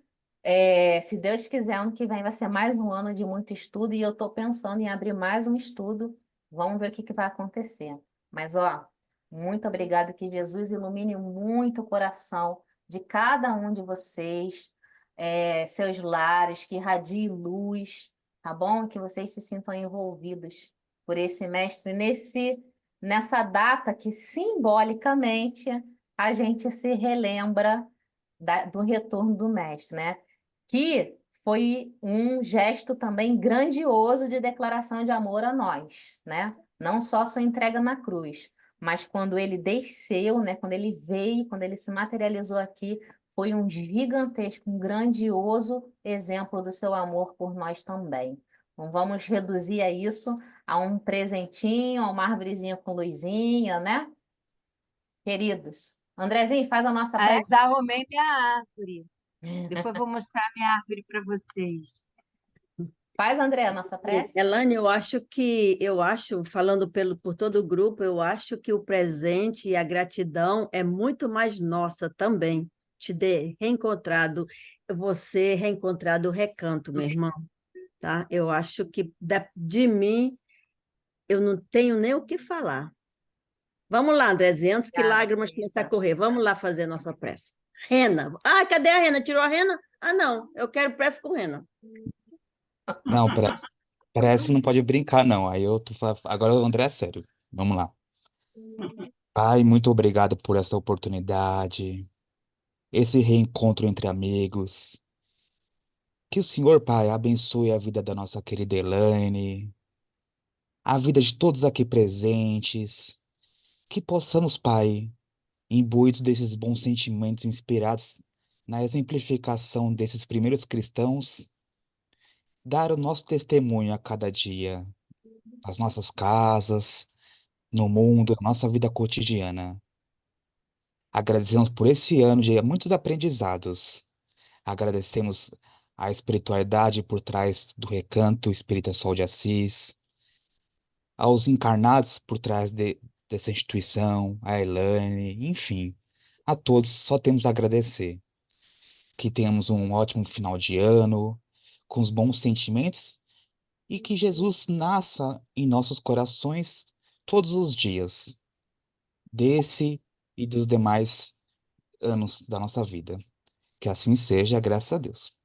se Deus quiser, ano que vem vai ser mais um ano de muito estudo e eu estou pensando em abrir mais um estudo. Vamos ver o que vai acontecer. Mas, ó, muito obrigada, que Jesus ilumine muito o coração de cada um de vocês, seus lares, que irradie luz, tá bom? Que vocês se sintam envolvidos por esse mestre nessa data que simbolicamente a gente se relembra do retorno do mestre, né? Que foi um gesto também grandioso de declaração de amor a nós, né? Não só sua entrega na cruz, mas quando ele desceu, né? Quando ele veio, quando ele se materializou aqui, foi um gigantesco, um grandioso exemplo do seu amor por nós também. Não vamos reduzir a isso a um presentinho, a uma árvorezinha com luzinha, né? Queridos, Andrezinho, faz a nossa Ah, eu prece. já arrumei minha árvore. Depois vou mostrar minha árvore para vocês. Faz, André, a nossa prece. Elane, falando por todo o grupo, eu acho que o presente e a gratidão é muito mais nossa também. Te ter reencontrado, você reencontrado o recanto, meu irmão, tá? Eu acho que de mim eu não tenho nem o que falar. Vamos lá, Andrezinho, antes que Obrigada, lágrimas comecem a querida. correr, vamos lá fazer nossa prece. Rena. Ah, cadê a Rena? Tirou a Rena? Ah, não, eu quero prece com Rena. Não, parece não pode brincar, não. Aí eu tô falando, agora o André é sério. Vamos lá. Pai, muito obrigado por essa oportunidade, esse reencontro entre amigos. Que o Senhor, Pai, abençoe a vida da nossa querida Elaine, a vida de todos aqui presentes. Que possamos, Pai, imbuídos desses bons sentimentos inspirados na exemplificação desses primeiros cristãos, dar o nosso testemunho a cada dia, nas nossas casas, no mundo, na nossa vida cotidiana. Agradecemos por esse ano de muitos aprendizados. Agradecemos a espiritualidade por trás do Recanto Espírita Sol de Assis, aos encarnados por trás dessa instituição, a Elaine, enfim, a todos só temos a agradecer. Que tenhamos um ótimo final de ano, com os bons sentimentos e que Jesus nasça em nossos corações todos os dias, desse e dos demais anos da nossa vida. Que assim seja, graças a Deus.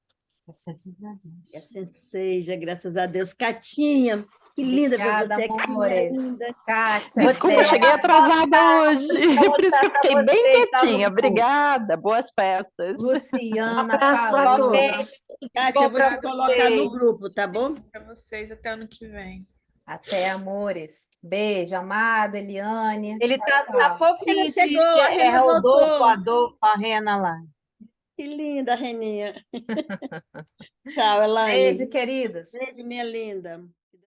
Que assim seja, graças a Deus. Catinha, que linda ver Obrigada, você aqui, minha amores. linda. Kátia, Desculpa, eu Zé, cheguei atrasada hoje. Por isso que eu fiquei bem quietinha. Tá Obrigada. Boas festas. Um Luciana, abraço para Paloma. todos. Kátia, eu vou te Obrigada, colocar no beijo grupo, tá bom? para vocês. Até ano que vem. Até, amores. Beijo, amado, Eliane. Ele Tchau, tá A tchau. Rena fofinho, chegou, que a é Rena Rodolfo, voltou. Adolfo, a Rena lá. Que linda, Reninha. Tchau, Elaine. Beijo, queridos. Beijo, minha linda.